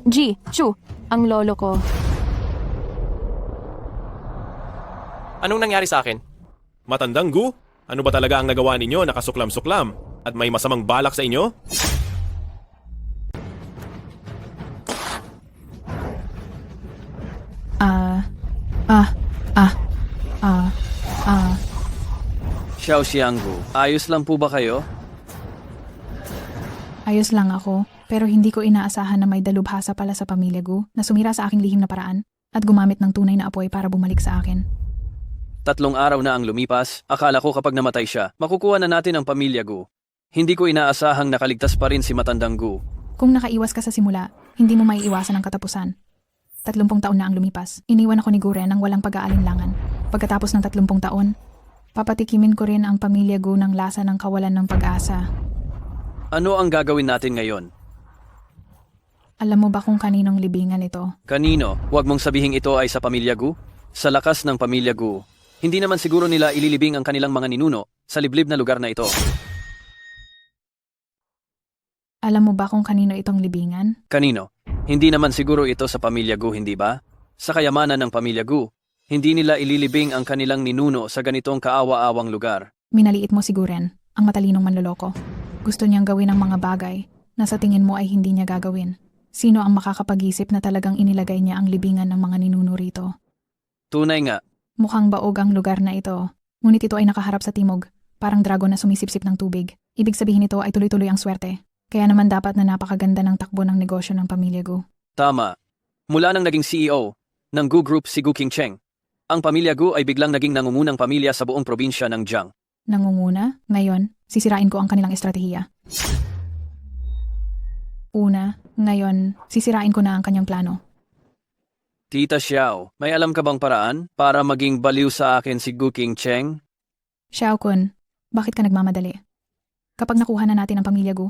G, Chu, ang lolo ko. Anong nangyari sa akin? Matandang Gu, ano ba talaga ang nagawa ninyo na kasuklam-suklam? At may masamang balak sa inyo? Xiao Xianggu, ayos lang po ba kayo? Ayos lang ako, pero hindi ko inaasahan na may dalubhasa pala sa pamilya Gu na sumira sa aking lihim na paraan at gumamit ng tunay na apoy para bumalik sa akin. 3 araw na ang lumipas, akala ko kapag namatay siya, makukuha na natin ang pamilya Gu. Hindi ko inaasahang nakaligtas pa rin si Matandang Gu. Kung nakaiwas ka sa simula, hindi mo maiiwasan ang katapusan. 30 taon na ang lumipas. Iniwan ako ni Guren ng walang pag-aalinlangan. Pagkatapos ng 30 taon, papatikimin ko rin ang pamilya Gu ng lasa ng kawalan ng pag-asa. Ano ang gagawin natin ngayon? Alam mo ba kung kaninong libingan ito? Kanino? Huwag mong sabihing ito ay sa pamilya Gu? Sa lakas ng pamilya Gu, hindi naman siguro nila ililibing ang kanilang mga ninuno sa liblib na lugar na ito. Alam mo ba kung kanino itong libingan? Kanino? Hindi naman siguro ito sa pamilya Gu, hindi ba? Sa kayamanan ng pamilya Gu, hindi nila ililibing ang kanilang ninuno sa ganitong kaawa-awang lugar. Minaliit mo si Guren, ang matalinong manloloko. Gusto niyang gawin ang mga bagay na sa tingin mo ay hindi niya gagawin. Sino ang makakapag-isip na talagang inilagay niya ang libingan ng mga ninuno rito? Tunay nga. Mukhang baog ang lugar na ito. Ngunit ito ay nakaharap sa timog, parang dragon na sumisipsip ng tubig. Ibig sabihin nito ay tuloy-tuloy ang swerte. Kaya naman dapat na napakaganda ng takbo ng negosyo ng pamilya Gu. Tama. Mula nang naging CEO ng Gu Group si Gu Qingcheng, ang pamilya Gu ay biglang naging nangungunang pamilya sa buong probinsya ng Jiang. Nangunguna, ngayon, sisirain ko ang kanilang estratehiya. Una, ngayon, sisirain ko na ang kanyang plano. Tita Xiao, may alam ka bang paraan para maging baliw sa akin si Gu Qingcheng? Xiao Kun, bakit ka nagmamadali? Kapag nakuha na natin ang pamilya Gu,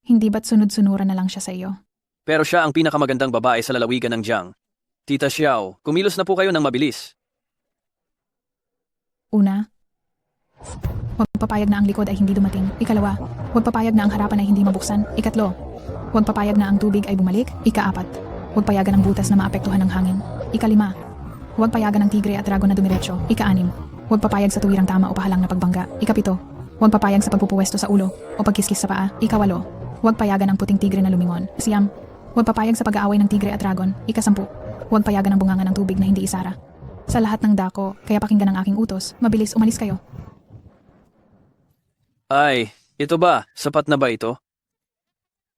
hindi ba't sunod-sunuran na lang siya sa iyo? Pero siya ang pinakamagandang babae sa lalawigan ng Jiang. Tita Xiao, kumilos na po kayo ng mabilis. Una, huwag papayag na ang likod ay hindi dumating. Ikalawa, huwag papayag na ang harapan ay hindi mabuksan. Ikatlo, huwag papayag na ang tubig ay bumalik. Ikaapat, huwag payagan ang butas na maapektuhan ng hangin. Ikalima, huwag payagan ng tigre at dragon na dumiretso. Ikaanim, huwag papayag sa tuwirang tama o pahalang na pagbangga. Ikapito, huwag papayag sa pagpupuwesto sa ulo o pagkiskis sa paa. Ikawalo, huwag payagan ang puting tigre na lumingon. Siyam, huwag papayag sa pag-aaway ng tigre at dragon. Ikasampu, huwag payagan ang bunganga ng tubig na hindi isara. Sa lahat ng dako, kaya pakinggan ang aking utos. Mabilis, umalis kayo. Ay, ito ba? Sapat na ba ito?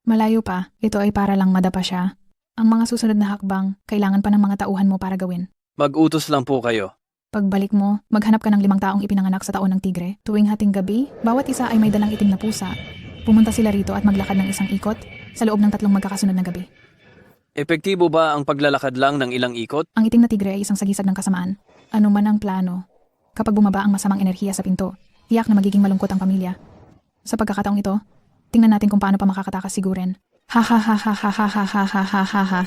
Malayo pa, ito ay para lang madapa siya. Ang mga susunod na hakbang, kailangan pa ng mga tauhan mo para gawin. Mag-utos lang po kayo. Pagbalik mo, maghanap ka ng 5 taong ipinanganak sa taon ng tigre. Tuwing hating gabi, bawat isa ay may dalang itim na pusa. Pumunta sila rito at maglakad ng isang ikot sa loob ng 3 magkakasunod na gabi. Epektibo ba ang paglalakad lang ng ilang ikot? Ang itim na tigre ay isang sagisag ng kasamaan. Ano man ang plano, kapag bumaba ang masamang enerhiya sa pinto, tiyak na magiging malungkot ang pamilya. Sa pagkakataong ito, tingnan natin kung paano pa makakatakas si Guren. Ha ha ha ha ha ha ha ha ha ha ha ha.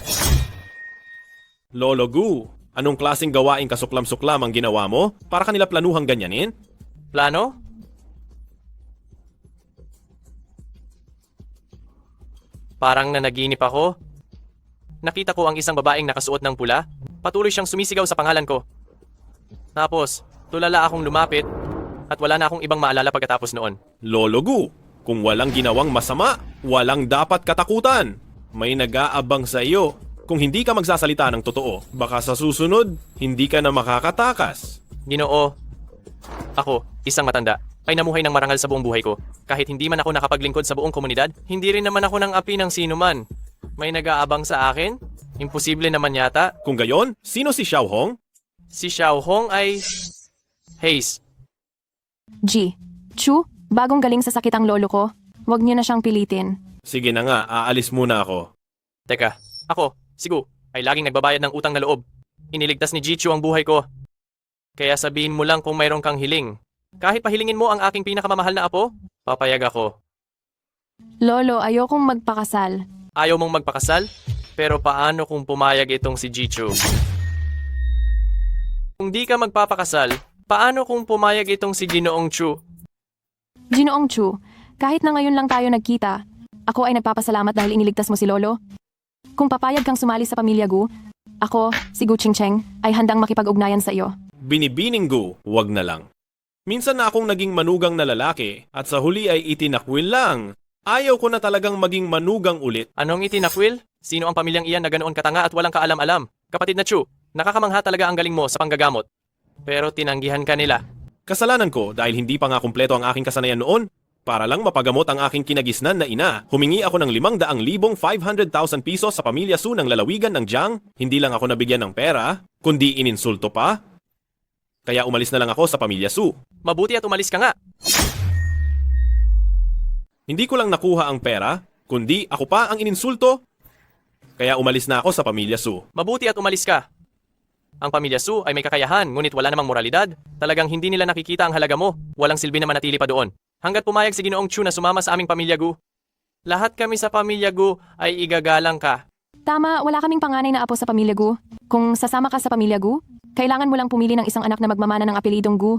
Lolo Gu, anong klaseng gawaing kasuklam-suklam ang ginawa mo para kanila planuhang ganyanin? Plano? Parang nanaginip ako. Nakita ko ang isang babaeng nakasuot ng pula. Patuloy siyang sumisigaw sa pangalan ko. Tapos, tulala akong lumapit at wala na akong ibang maalala pagkatapos noon. Lolo Gu, kung walang ginawang masama, walang dapat katakutan. May nag-aabang sa iyo. Kung hindi ka magsasalita ng totoo, baka sa susunod, hindi ka na makakatakas. Ginoo, ako, isang matanda, ay namuhay ng marangal sa buong buhay ko. Kahit hindi man ako nakapaglingkod sa buong komunidad, hindi rin naman ako ng api ng sino man. May nag-aabang sa akin? Imposible naman yata. Kung gayon, sino si Xiao Hong? Si Xiao Hong ay... Haze. G. Chu, bagong galing sa sakit ang lolo ko. Huwag niyo na siyang pilitin. Sige na nga, aalis muna ako. Teka, ako, Sigu, ay laging nagbabayad ng utang na loob. Iniligtas ni Jichu ang buhay ko. Kaya sabihin mo lang kung mayroon kang hiling. Kahit pahilingin mo ang aking pinakamamahal na apo, papayag ako. Lolo, ayokong magpakasal. Ayaw mong magpakasal? Pero paano kung pumayag itong si Jichu? Kung di ka magpapakasal, paano kung pumayag itong si Ginoong Chu? Ginoong Chu, kahit na ngayon lang tayo nagkita, ako ay nagpapasalamat dahil iniligtas mo si Lolo. Kung papayag kang sumali sa pamilya Gu, ako, si Gu Qingcheng, ay handang makipag-ugnayan sa iyo. Binibining Gu, wag na lang. Minsan na akong naging manugang na lalaki at sa huli ay itinakwil lang. Ayaw ko na talagang maging manugang ulit. Anong itinakwil? Sino ang pamilyang iyan na ganoon katanga at walang kaalam-alam? Kapatid na Chu, nakakamangha talaga ang galing mo sa panggagamot. Pero tinanggihan ka nila. Kasalanan ko dahil hindi pa nga kumpleto ang aking kasanayan noon. Para lang mapagamot ang aking kinagisnan na ina, humingi ako ng 500,500,000 pesos sa pamilya Su ng lalawigan ng Jiang. Hindi lang ako nabigyan ng pera, kundi ininsulto pa. Kaya umalis na lang ako sa pamilya Su. Mabuti at umalis ka nga. Hindi ko lang nakuha ang pera, kundi ako pa ang ininsulto. Kaya umalis na ako sa pamilya Su. Mabuti at umalis ka. Ang pamilya Su ay may kakayahan, ngunit wala namang moralidad. Talagang hindi nila nakikita ang halaga mo. Walang silbi na manatili pa doon. Hanggat pumayag si Ginoong Chu na sumama sa aming pamilya Gu. Lahat kami sa pamilya Gu ay igagalang ka. Tama, wala kaming panganay na apo sa pamilya Gu. Kung sasama ka sa pamilya Gu, kailangan mo lang pumili ng isang anak na magmamana ng apelidong Gu.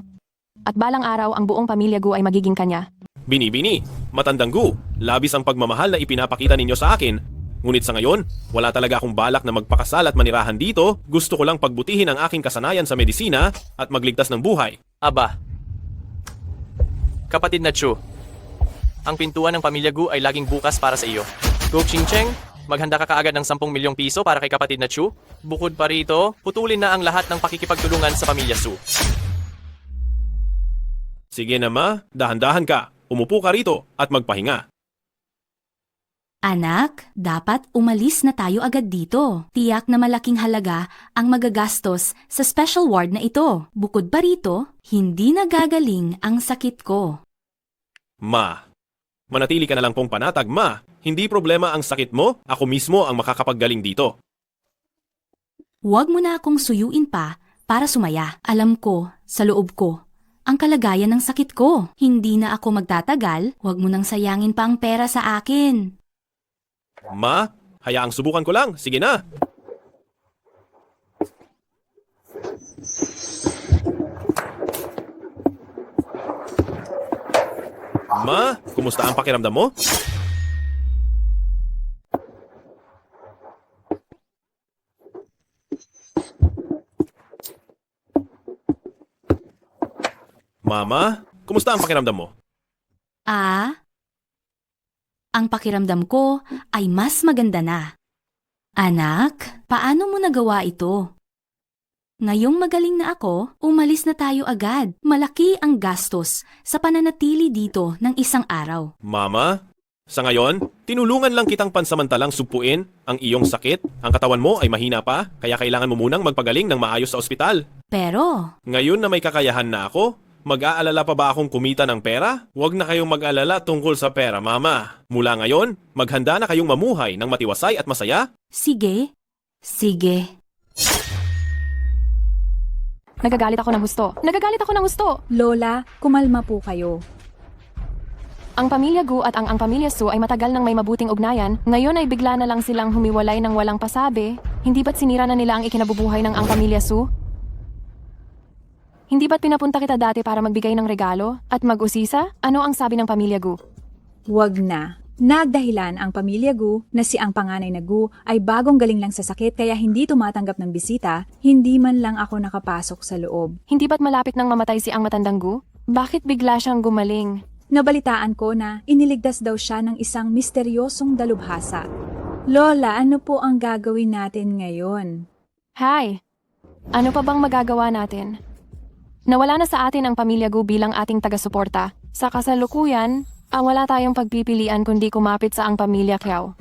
At balang araw ang buong pamilya Gu ay magiging kanya. Binibini, matandang Gu, labis ang pagmamahal na ipinapakita ninyo sa akin. Ngunit sa ngayon, wala talaga akong balak na magpakasal at manirahan dito. Gusto ko lang pagbutihin ang aking kasanayan sa medisina at magligtas ng buhay. Aba, Kapatid na Chu, ang pintuan ng pamilya Gu ay laging bukas para sa iyo. Go Ching Cheng, maghanda ka kaagad ng 10 milyong piso para kay kapatid na Chu. Bukod pa rito, putulin na ang lahat ng pakikipagtulungan sa pamilya Su. Sige na ma, dahan-dahan ka. Umupo ka rito at magpahinga. Anak, dapat umalis na tayo agad dito. Tiyak na malaking halaga ang magagastos sa special ward na ito. Bukod pa rito, hindi nagagaling ang sakit ko. Ma, manatili ka na lang pong panatag, ma. Hindi problema ang sakit mo, ako mismo ang makakapaggaling dito. Huwag mo na akong suyuin pa para sumaya. Alam ko, sa loob ko, ang kalagayan ng sakit ko. Hindi na ako magtatagal, huwag mo nang sayangin pa ang pera sa akin. Ma, hayaang subukan ko lang. Sige na. Ma, kumusta ang pakiramdam mo? Mama, kumusta ang pakiramdam mo? Ang pakiramdam ko ay mas maganda na. Anak, paano mo nagawa ito? Ngayong magaling na ako, umalis na tayo agad. Malaki ang gastos sa pananatili dito ng isang araw. Mama, sa ngayon, tinulungan lang kitang pansamantalang sugpuin ang iyong sakit. Ang katawan mo ay mahina pa, kaya kailangan mo munang magpagaling ng maayos sa ospital. Pero, Ngayon na may kakayahan na ako, mag-aalala pa ba akong kumita ng pera? Huwag na kayong mag-alala tungkol sa pera, Mama. Mula ngayon, maghanda na kayong mamuhay ng matiwasay at masaya. sige. Nagagalit ako ng husto. Lola, kumalma po kayo. Ang pamilya Gu at ang pamilya Su ay matagal nang may mabuting ugnayan. Ngayon ay bigla na lang silang humiwalay ng walang pasabi. Hindi ba't sinira na nila ang ikinabubuhay ng ang pamilya Su? Hindi ba't pinapunta kita dati para magbigay ng regalo at mag-usisa? Ano ang sabi ng pamilya Gu? Huwag na. Nagdahilan ang pamilya Gu na si ang panganay na Gu ay bagong galing lang sa sakit kaya hindi tumatanggap ng bisita, hindi man lang ako nakapasok sa loob. Hindi ba't malapit nang mamatay si ang matandang Gu? Bakit bigla siyang gumaling? Nabalitaan ko na iniligtas daw siya ng isang misteryosong dalubhasa. Lola, ano po ang gagawin natin ngayon? Hi! Ano pa bang magagawa natin? Nawala na sa atin ang pamilya Gu bilang ating taga-suporta. Sa kasalukuyan, wala tayong pagpipilian kundi kumapit sa ang pamilya Kiao.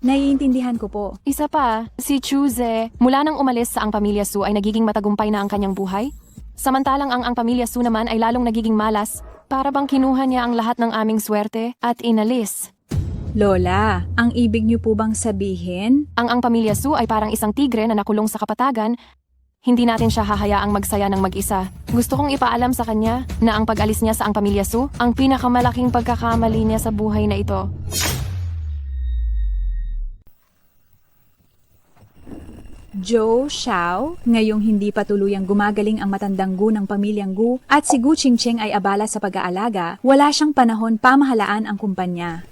Naiintindihan ko po. Isa pa, si Chuze, mula nang umalis sa ang pamilya Su ay nagiging matagumpay na ang kanyang buhay. Samantalang ang pamilya Su naman ay lalong nagiging malas, para bang kinuha niya ang lahat ng aming swerte at inalis. Lola, ang ibig niyo po bang sabihin? Ang pamilya Su ay parang isang tigre na nakulong sa kapatagan. Hindi natin siya hahayaang magsaya ng mag-isa. Gusto kong ipaalam sa kanya na ang pag-alis niya sa ang pamilya Su, ang pinakamalaking pagkakamali niya sa buhay na ito. Joe Xiao, ngayong hindi pa tuluyang gumagaling ang matandang Gu ng pamilyang Gu at si Gu Qingcheng ay abala sa pag-aalaga, wala siyang panahon pamahalaan ang kumpanya.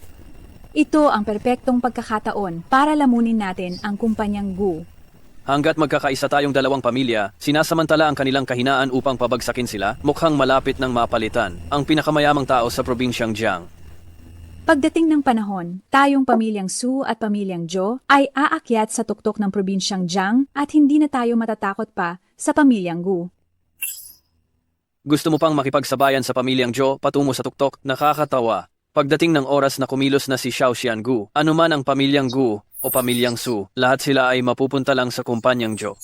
Ito ang perpektong pagkakataon para lamunin natin ang kumpanyang Gu. Hanggat magkakaisa tayong dalawang pamilya, sinasamantala ang kanilang kahinaan upang pabagsakin sila, mukhang malapit ng mapalitan ang pinakamayamang tao sa probinsyang Jiang. Pagdating ng panahon, tayong pamilyang Su at pamilyang Zhou ay aakyat sa tuktok ng probinsyang Jiang at hindi na tayo matatakot pa sa pamilyang Gu. Gusto mo pang makipagsabayan sa pamilyang Zhou patungo sa tuktok? Nakakatawa. Pagdating ng oras na kumilos na si Xiao Xiangu, anuman ang pamilyang Gu o pamilyang Su, lahat sila ay mapupunta lang sa kumpanyang Zhou.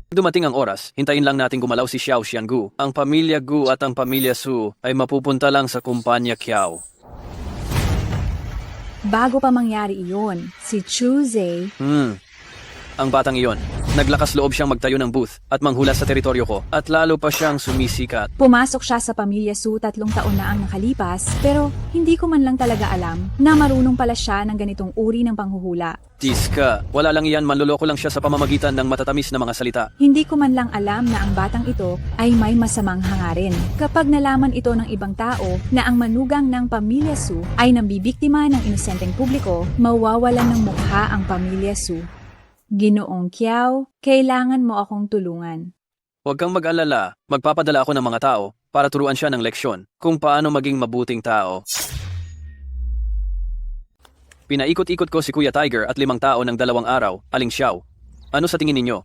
Dumating ang oras, hintayin lang natin gumalaw si Xiao Xiangu. Ang pamilya Gu at ang pamilya Su ay mapupunta lang sa kumpanya Kiao. Bago pa mangyari iyon, si Chuze Ang batang iyon, naglakas loob siyang magtayo ng booth at manghula sa teritoryo ko at lalo pa siyang sumisikat. pumasok siya sa pamilya Su 3 taon na ang nakalipas pero hindi ko man lang talaga alam na marunong pala siya ng ganitong uri ng panghuhula. Tiska, wala lang iyan, manloloko lang siya sa pamamagitan ng matatamis na mga salita. Hindi ko man lang alam na ang batang ito ay may masamang hangarin. Kapag nalaman ito ng ibang tao na ang manugang ng pamilya Su ay nambibiktima ng inosenteng publiko, mawawalan ng mukha ang pamilya Su. Ginoong Kiao, kailangan mo akong tulungan. Huwag kang mag-alala, magpapadala ako ng mga tao para turuan siya ng leksyon kung paano maging mabuting tao. Pinaikot-ikot ko si Kuya Tiger at 5 tao ng 2 araw, Aling Xiao. Ano sa tingin ninyo?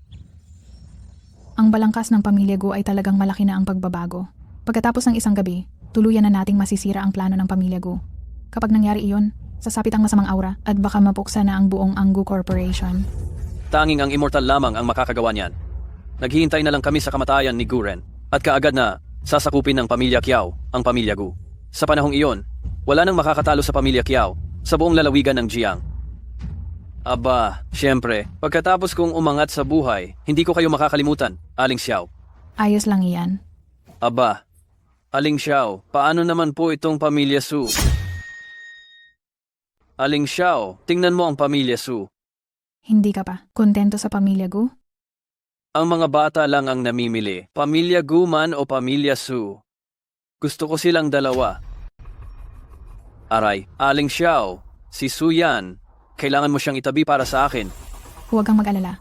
Ang balangkas ng pamilya Gu ay talagang malaki na ang pagbabago. Pagkatapos ng isang gabi, tuluyan na nating masisira ang plano ng pamilya Gu. Kapag nangyari iyon, sasapit ang masamang aura at baka mapuksa na ang buong Anggu Corporation. Tanging ang immortal lamang ang makakagawa niyan. Naghihintay na lang kami sa kamatayan ni Guren at kaagad na sasakupin ng pamilya Kiao ang pamilya Gu. Sa panahong iyon, wala nang makakatalo sa pamilya Kiao sa buong lalawigan ng Jiang. Aba, syempre, pagkatapos kong umangat sa buhay, hindi ko kayo makakalimutan, Aling Xiao. Ayos lang iyan. Aba, Aling Xiao, paano naman po itong pamilya Su? Aling Xiao, tingnan mo ang pamilya Su. Hindi ka pa kontento sa pamilya Gu? Ang mga bata lang ang namimili, pamilya Gu man o pamilya Su. Gusto ko silang dalawa. Aray, Aling Xiao, si Su yan. Kailangan mo siyang itabi para sa akin. Huwag kang mag-alala.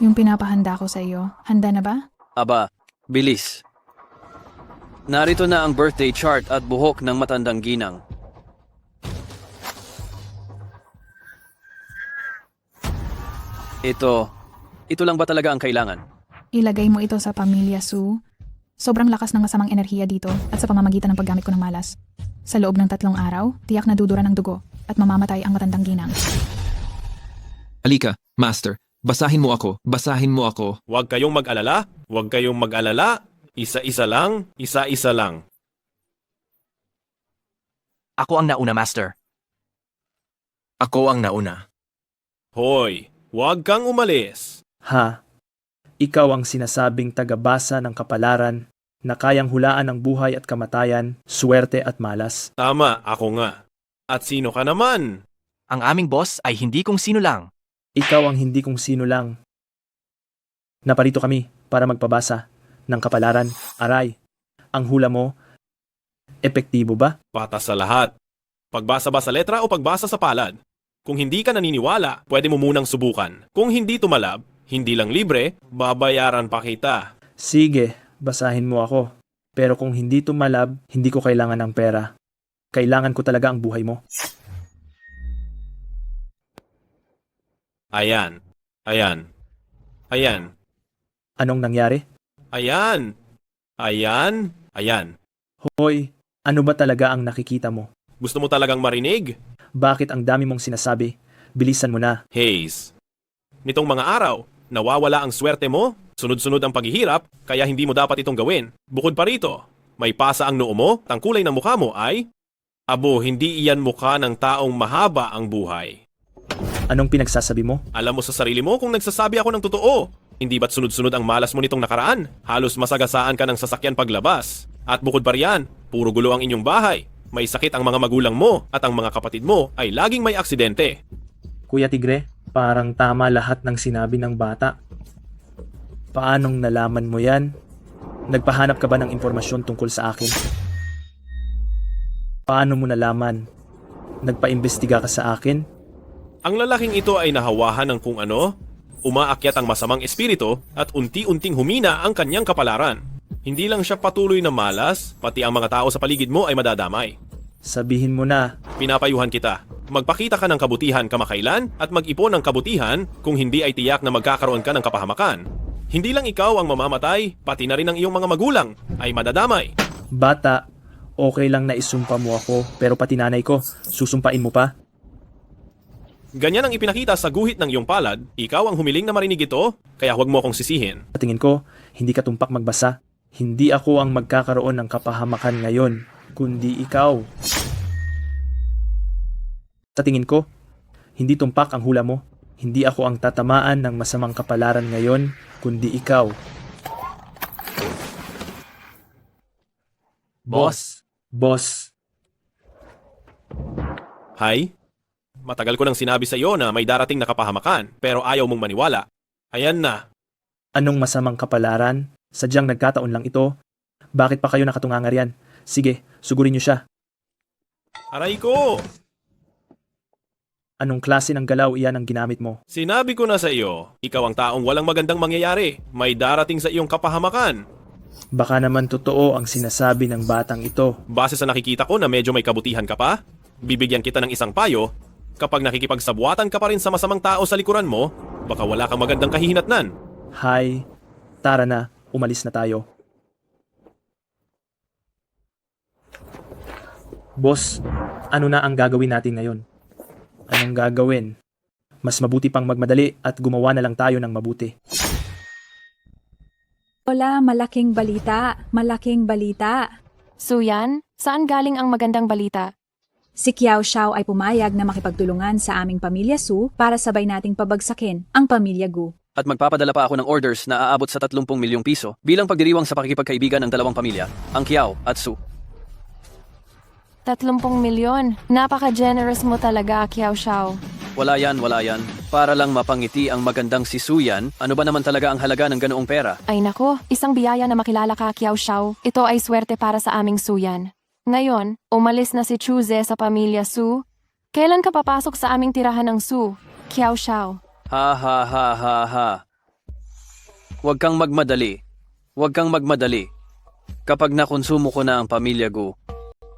Yung pinapahanda ko sa iyo, handa na ba? Aba, bilis. Narito na ang birthday chart at buhok ng matandang ginang. Ito lang ba talaga ang kailangan? Ilagay mo ito sa pamilya Su. Sobrang lakas ng masamang enerhiya dito at sa pamamagitan ng paggamit ko ng malas. Sa loob ng 3 araw, tiyak na dudura ng dugo at mamamatay ang matandang ginang. Halika, Master. Basahin mo ako. Basahin mo ako. Huwag kayong mag-alala. Huwag kayong mag-alala. Isa-isa lang. Isa-isa lang. Ako ang nauna, Master. Ako ang nauna. Hoy, huwag kang umalis. Ha? Ikaw ang sinasabing tagabasa ng kapalaran na kayang hulaan ang buhay at kamatayan, swerte at malas. Tama, ako nga. At sino ka naman? Ang aming boss ay hindi kung sino lang. Ikaw ang hindi kung sino lang. Naparito kami para magpabasa ng kapalaran. Aray, ang hula mo, epektibo ba? Patas sa lahat. Pagbasa ba sa letra o pagbasa sa palad? Kung hindi ka naniniwala, pwede mo munang subukan. Kung hindi tumalab, hindi lang libre, babayaran pa kita. Sige, basahin mo ako. Pero kung hindi tumalab, hindi ko kailangan ng pera. Kailangan ko talaga ang buhay mo. Ayan. Ayan. Ayan. Anong nangyari? Ayan. Ayan. Ayan. Hoy, ano ba talaga ang nakikita mo? Gusto mo talagang marinig? Bakit ang dami mong sinasabi? Bilisan mo na. Hayes. Nitong mga araw, nawawala ang swerte mo, sunod-sunod ang paghihirap, kaya hindi mo dapat itong gawin. Bukod pa rito, may pasa ang noo mo, ang kulay ng mukha mo ay... Abo, hindi iyan mukha ng taong mahaba ang buhay. Anong pinagsasabi mo? Alam mo sa sarili mo kung nagsasabi ako ng totoo. Hindi ba't sunod-sunod ang malas mo nitong nakaraan? Halos masagasaan ka ng sasakyan paglabas. At bukod pa riyan, puro gulo ang inyong bahay. May sakit ang mga magulang mo at ang mga kapatid mo ay laging may aksidente. Kuya Tigre, parang tama lahat ng sinabi ng bata. Paanong nalaman mo yan? Nagpahanap ka ba ng impormasyon tungkol sa akin? Paano mo nalaman? Nagpaimbestiga ka sa akin? Ang lalaking ito ay nahawahan ng kung ano, umaakyat ang masamang espiritu at unti-unting humina ang kanyang kapalaran. Hindi lang siya patuloy na malas, pati ang mga tao sa paligid mo ay madadamay. Sabihin mo na. Pinapayuhan kita. Magpakita ka ng kabutihan kamakailan at mag-ipon ng kabutihan kung hindi ay tiyak na magkakaroon ka ng kapahamakan. Hindi lang ikaw ang mamamatay, pati na rin ang iyong mga magulang ay madadamay. Bata, okay lang na isumpa mo ako, pero pati nanay ko, susumpain mo pa? Ganyan ang ipinakita sa guhit ng iyong palad, ikaw ang humiling na marinig ito, kaya huwag mo akong sisihin. Sa tingin ko, hindi ka tumpak magbasa. Hindi ako ang magkakaroon ng kapahamakan ngayon, kundi ikaw. Sa tingin ko, hindi tumpak ang hula mo. Hindi ako ang tatamaan ng masamang kapalaran ngayon, kundi ikaw. Boss. Boss. Hay? Matagal ko nang sinabi sa iyo na may darating na kapahamakan, pero ayaw mong maniwala. Ayan na. Anong masamang kapalaran? Sadyang nagkataon lang ito. Bakit pa kayo nakatungangar yan? Sige, sugurin niyo siya. Aray ko! Anong klase ng galaw iyan ang ginamit mo? Sinabi ko na sa iyo, ikaw ang taong walang magandang mangyayari. May darating sa iyong kapahamakan. Baka naman totoo ang sinasabi ng batang ito. Base sa nakikita ko na medyo may kabutihan ka pa, bibigyan kita ng isang payo. Kapag nakikipagsabuatan ka pa rin sa masamang tao sa likuran mo, baka wala kang magandang kahihinatnan. Hay, tara na, umalis na tayo. Boss, ano na ang gagawin natin ngayon? Anong gagawin? Mas mabuti pang magmadali at gumawa na lang tayo ng mabuti. Lola, malaking balita. Malaking balita. Suyan, saan galing ang magandang balita? Si Kiao Xiao ay pumayag na makipagtulungan sa aming pamilya Su para sabay nating pabagsakin ang pamilya Gu. At magpapadala pa ako ng orders na aabot sa 30 milyong piso bilang pagdiriwang sa pakikipagkaibigan ng dalawang pamilya, ang Kiao at Su. 30 milyon. Napaka-generous mo talaga, Kiao Xiao. Wala yan. Para lang mapangiti ang magandang si Suyan, ano ba naman talaga ang halaga ng ganoong pera? Ay nako, isang biyaya na makilala ka, Kiao Xiao. Ito ay swerte para sa aming Suyan. Ngayon, umalis na si Chuze sa pamilya Su. Kailan ka papasok sa aming tirahan ng Su, Kiao Xiao? Ha. Huwag kang magmadali. Kapag nakonsumo ko na ang pamilya Gu,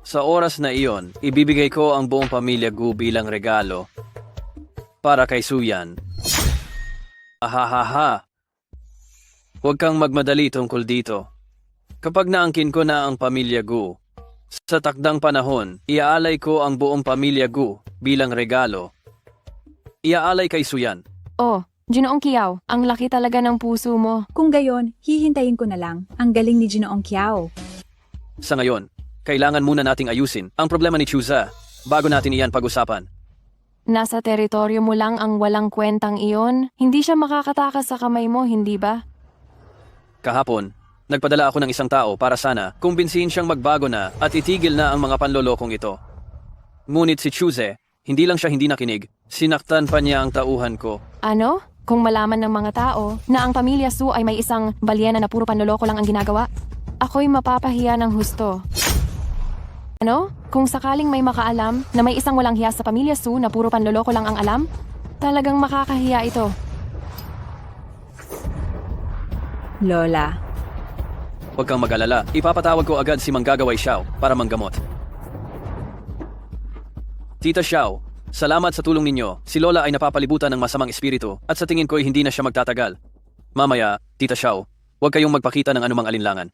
sa oras na iyon, ibibigay ko ang buong pamilya Gu bilang regalo para kay Suyan. Ha. Huwag kang magmadali tungkol dito. Kapag naangkin ko na ang pamilya Gu, sa takdang panahon, iaalay ko ang buong pamilya Gu bilang regalo. Iaalay kay Suyan. Oh, Ginoong Kiao, ang laki talaga ng puso mo. Kung gayon, hihintayin ko na lang. Ang galing ni Ginoong Kiao. Sa ngayon, kailangan muna nating ayusin ang problema ni Chuza bago natin iyan pag-usapan. Nasa teritoryo mo lang ang walang kwentang iyon. Hindi siya makakatakas sa kamay mo, hindi ba? Kahapon, nagpadala ako ng isang tao para sana kumbinsihin siyang magbago na at itigil na ang mga panlolokong ito. Ngunit si Chuze, hindi lang siya hindi nakinig, sinaktan pa niya ang tauhan ko. Ano? Kung malaman ng mga tao na ang pamilya Su ay may isang balyena na puro panloloko lang ang ginagawa, ako'y mapapahiya ng husto. Ano? Kung sakaling may makaalam na may isang walang hiya sa pamilya Su na puro panloloko lang ang alam, talagang makakahiya ito. Lola. Huwag kang mag-alala, ipapatawag ko agad si Manggagaway Xiao para manggamot. Tita Xiao, salamat sa tulong ninyo. Si Lola ay napapalibutan ng masamang espiritu at sa tingin ko'y hindi na siya magtatagal. Mamaya, Tita Xiao, huwag kayong magpakita ng anumang alinlangan.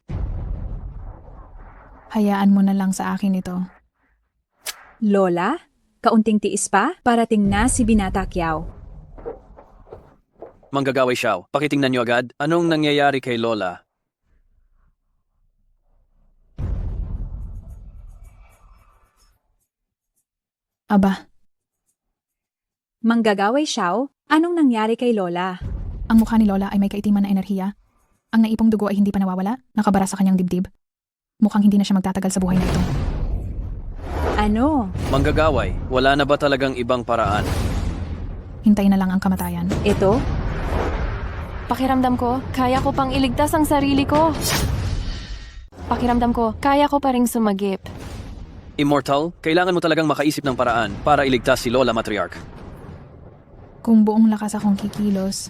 Hayaan mo na lang sa akin ito. Lola, kaunting tiis pa, parating na si Binata Kiao. Manggagaway Xiao, pakitingnan niyo agad anong nangyayari kay Lola. Aba, Manggagaway Xiao, anong nangyari kay Lola? ang mukha ni Lola ay may kaitiman na enerhiya. Ang naipong dugo ay hindi pa nawawala, nakabara sa kanyang dibdib. Mukhang hindi na siya magtatagal sa buhay na ito. Ano? Manggagaway, wala na ba talagang ibang paraan? Hintay na lang ang kamatayan. Ito? Pakiramdam ko, kaya ko pang iligtas ang sarili ko. Pakiramdam ko, kaya ko pa ring sumagip. Immortal, kailangan mo talagang makaisip ng paraan para iligtas si Lola Matriarch. Kung buong lakas akong kikilos,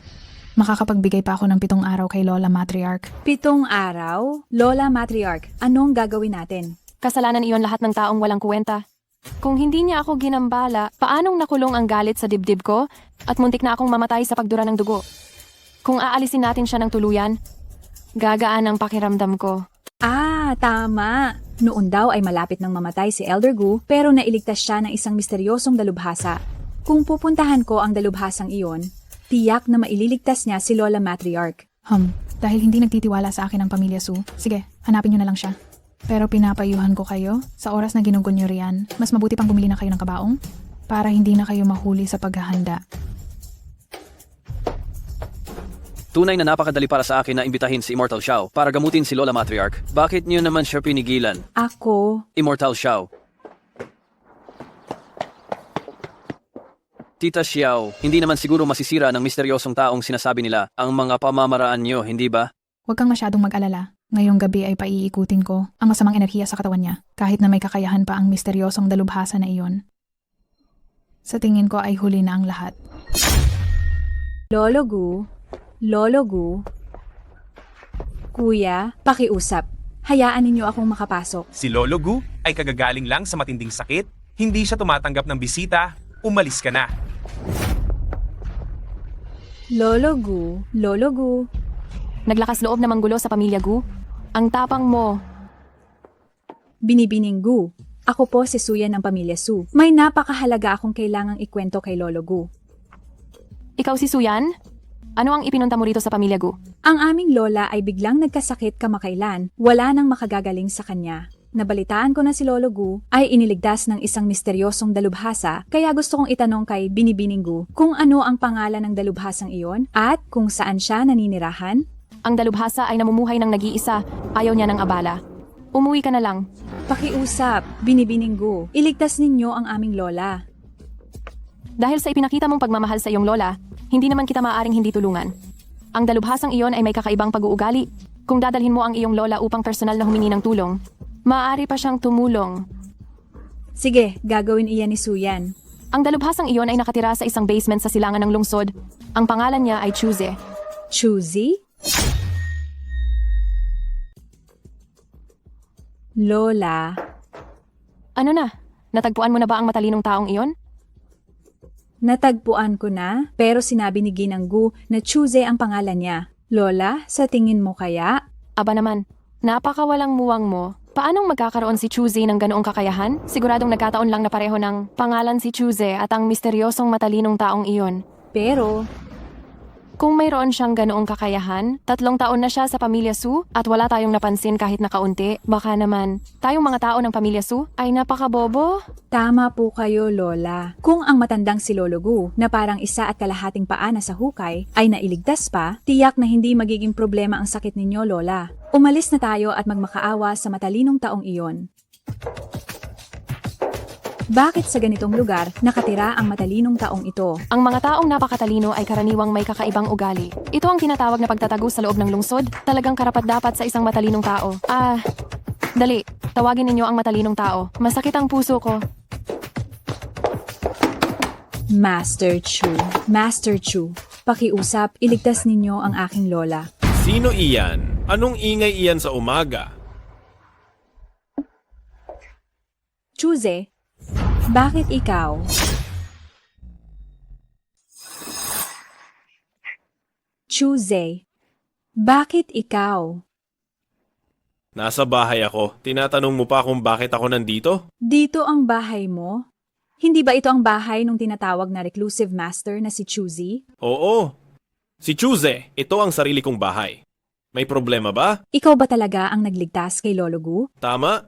makakapagbigay pa ako ng 7 araw kay Lola Matriarch. 7 araw? Lola Matriarch, anong gagawin natin? Kasalanan iyon lahat ng taong walang kuwenta. Kung hindi niya ako ginambala, paanong nakulong ang galit sa dibdib ko at muntik na akong mamatay sa pagdura ng dugo? Kung aalisin natin siya ng tuluyan, gagaan ang pakiramdam ko. Ah, tama. Noon daw ay malapit nang mamatay si Elder Gu pero nailigtas siya ng isang misteryosong dalubhasa. Kung pupuntahan ko ang dalubhasang iyon, tiyak na maililigtas niya si Lola Matriarch. Dahil hindi nagtitiwala sa akin ang pamilya Su, sige, hanapin niyo na lang siya. Pero pinapayuhan ko kayo, sa oras na ginugon niyo riyan, mas mabuti pang bumili na kayo ng kabaong para hindi na kayo mahuli sa paghahanda. Tunay na napakadali para sa akin na imbitahin si Immortal Xiao para gamutin si Lola Matriarch. Bakit niyo naman siya pinigilan? Ako? Immortal Xiao. Tita Xiao, hindi naman siguro masisira ng misteryosong taong sinasabi nila ang mga pamamaraan niyo, hindi ba? Huwag kang masyadong mag-alala. Ngayong gabi ay paiikutin ko ang masamang enerhiya sa katawan niya, kahit na may kakayahan pa ang misteryosong dalubhasa na iyon. Sa tingin ko ay huli na ang lahat. Lolo Gu, Kuya, pakiusap. Hayaan ninyo akong makapasok. Si Lolo Gu ay kagagaling lang sa matinding sakit, hindi siya tumatanggap ng bisita, umalis ka na. Lolo Gu. Naglakas loob na manggulo sa pamilya Gu. Ang tapang mo. Binibining Gu. Ako po si Suyan ng pamilya Su. May napakahalaga akong kailangang ikwento kay Lolo Gu. Ikaw si Suyan? Ano ang ipinunta mo rito sa pamilya Gu? Ang aming lola ay biglang nagkasakit kamakailan. Wala nang makagagaling sa kanya. Nabalitaan ko na si Lolo Gu ay iniligtas ng isang misteryosong dalubhasa, kaya gusto kong itanong kay Binibining Gu kung ano ang pangalan ng dalubhasang iyon at kung saan siya naninirahan. Ang dalubhasa ay namumuhay ng nag-iisa, ayaw niya ng abala. Umuwi ka na lang. Pakiusap, Binibining Gu. Iligtas ninyo ang aming lola. Dahil sa ipinakita mong pagmamahal sa iyong lola, hindi naman kita maaaring hindi tulungan. Ang dalubhasang iyon ay may kakaibang pag-uugali. Kung dadalhin mo ang iyong lola upang personal na humingi ng tulong, maaari pa siyang tumulong. Sige, gagawin iyan ni Suyan. Ang dalubhasang iyon ay nakatira sa isang basement sa silangan ng lungsod. Ang pangalan niya ay Chuze. Chuzi? Lola. Ano na? Natagpuan mo na ba ang matalinong taong iyon? Natagpuan ko na, pero sinabi ni Ginang Gu na Chuze ang pangalan niya. Lola, sa tingin mo kaya? Aba naman, napakawalang muwang mo. Paanong magkakaroon si Chuze ng ganoong kakayahan? Siguradong nagkataon lang na pareho ng pangalan si Chuze at ang misteryosong matalinong taong iyon. Pero, kung mayroon siyang ganoong kakayahan, 3 taon na siya sa pamilya Su at wala tayong napansin kahit na kaunti. Baka naman, tayong mga tao ng pamilya Su ay napakabobo. tama po kayo, Lola. Kung ang matandang si Lolo Gu, na parang 1 1/2 paa na sa hukay, ay nailigtas pa, tiyak na hindi magiging problema ang sakit ninyo, Lola. Umalis na tayo at magmakaawa sa matalinong taong iyon. Bakit sa ganitong lugar nakatira ang matalinong taong ito? Ang mga taong napakatalino ay karaniwang may kakaibang ugali. Ito ang tinatawag na pagtatago sa loob ng lungsod. Talagang karapat-dapat sa isang matalinong tao. Dali, tawagin ninyo ang matalinong tao. Masakit ang puso ko. Master Chu, pakiusap, iligtas ninyo ang aking lola. Sino iyan? Anong ingay iyan sa umaga? Chuze, bakit ikaw? Chuze, bakit ikaw? Nasa bahay ako. Tinatanong mo pa kung bakit ako nandito? Dito ang bahay mo? Hindi ba ito ang bahay nung tinatawag na reclusive master na si Chuzi? Oo. Si Chuze, ito ang sarili kong bahay. May problema ba? Ikaw ba talaga ang nagligtas kay Lolo Gu? Tama?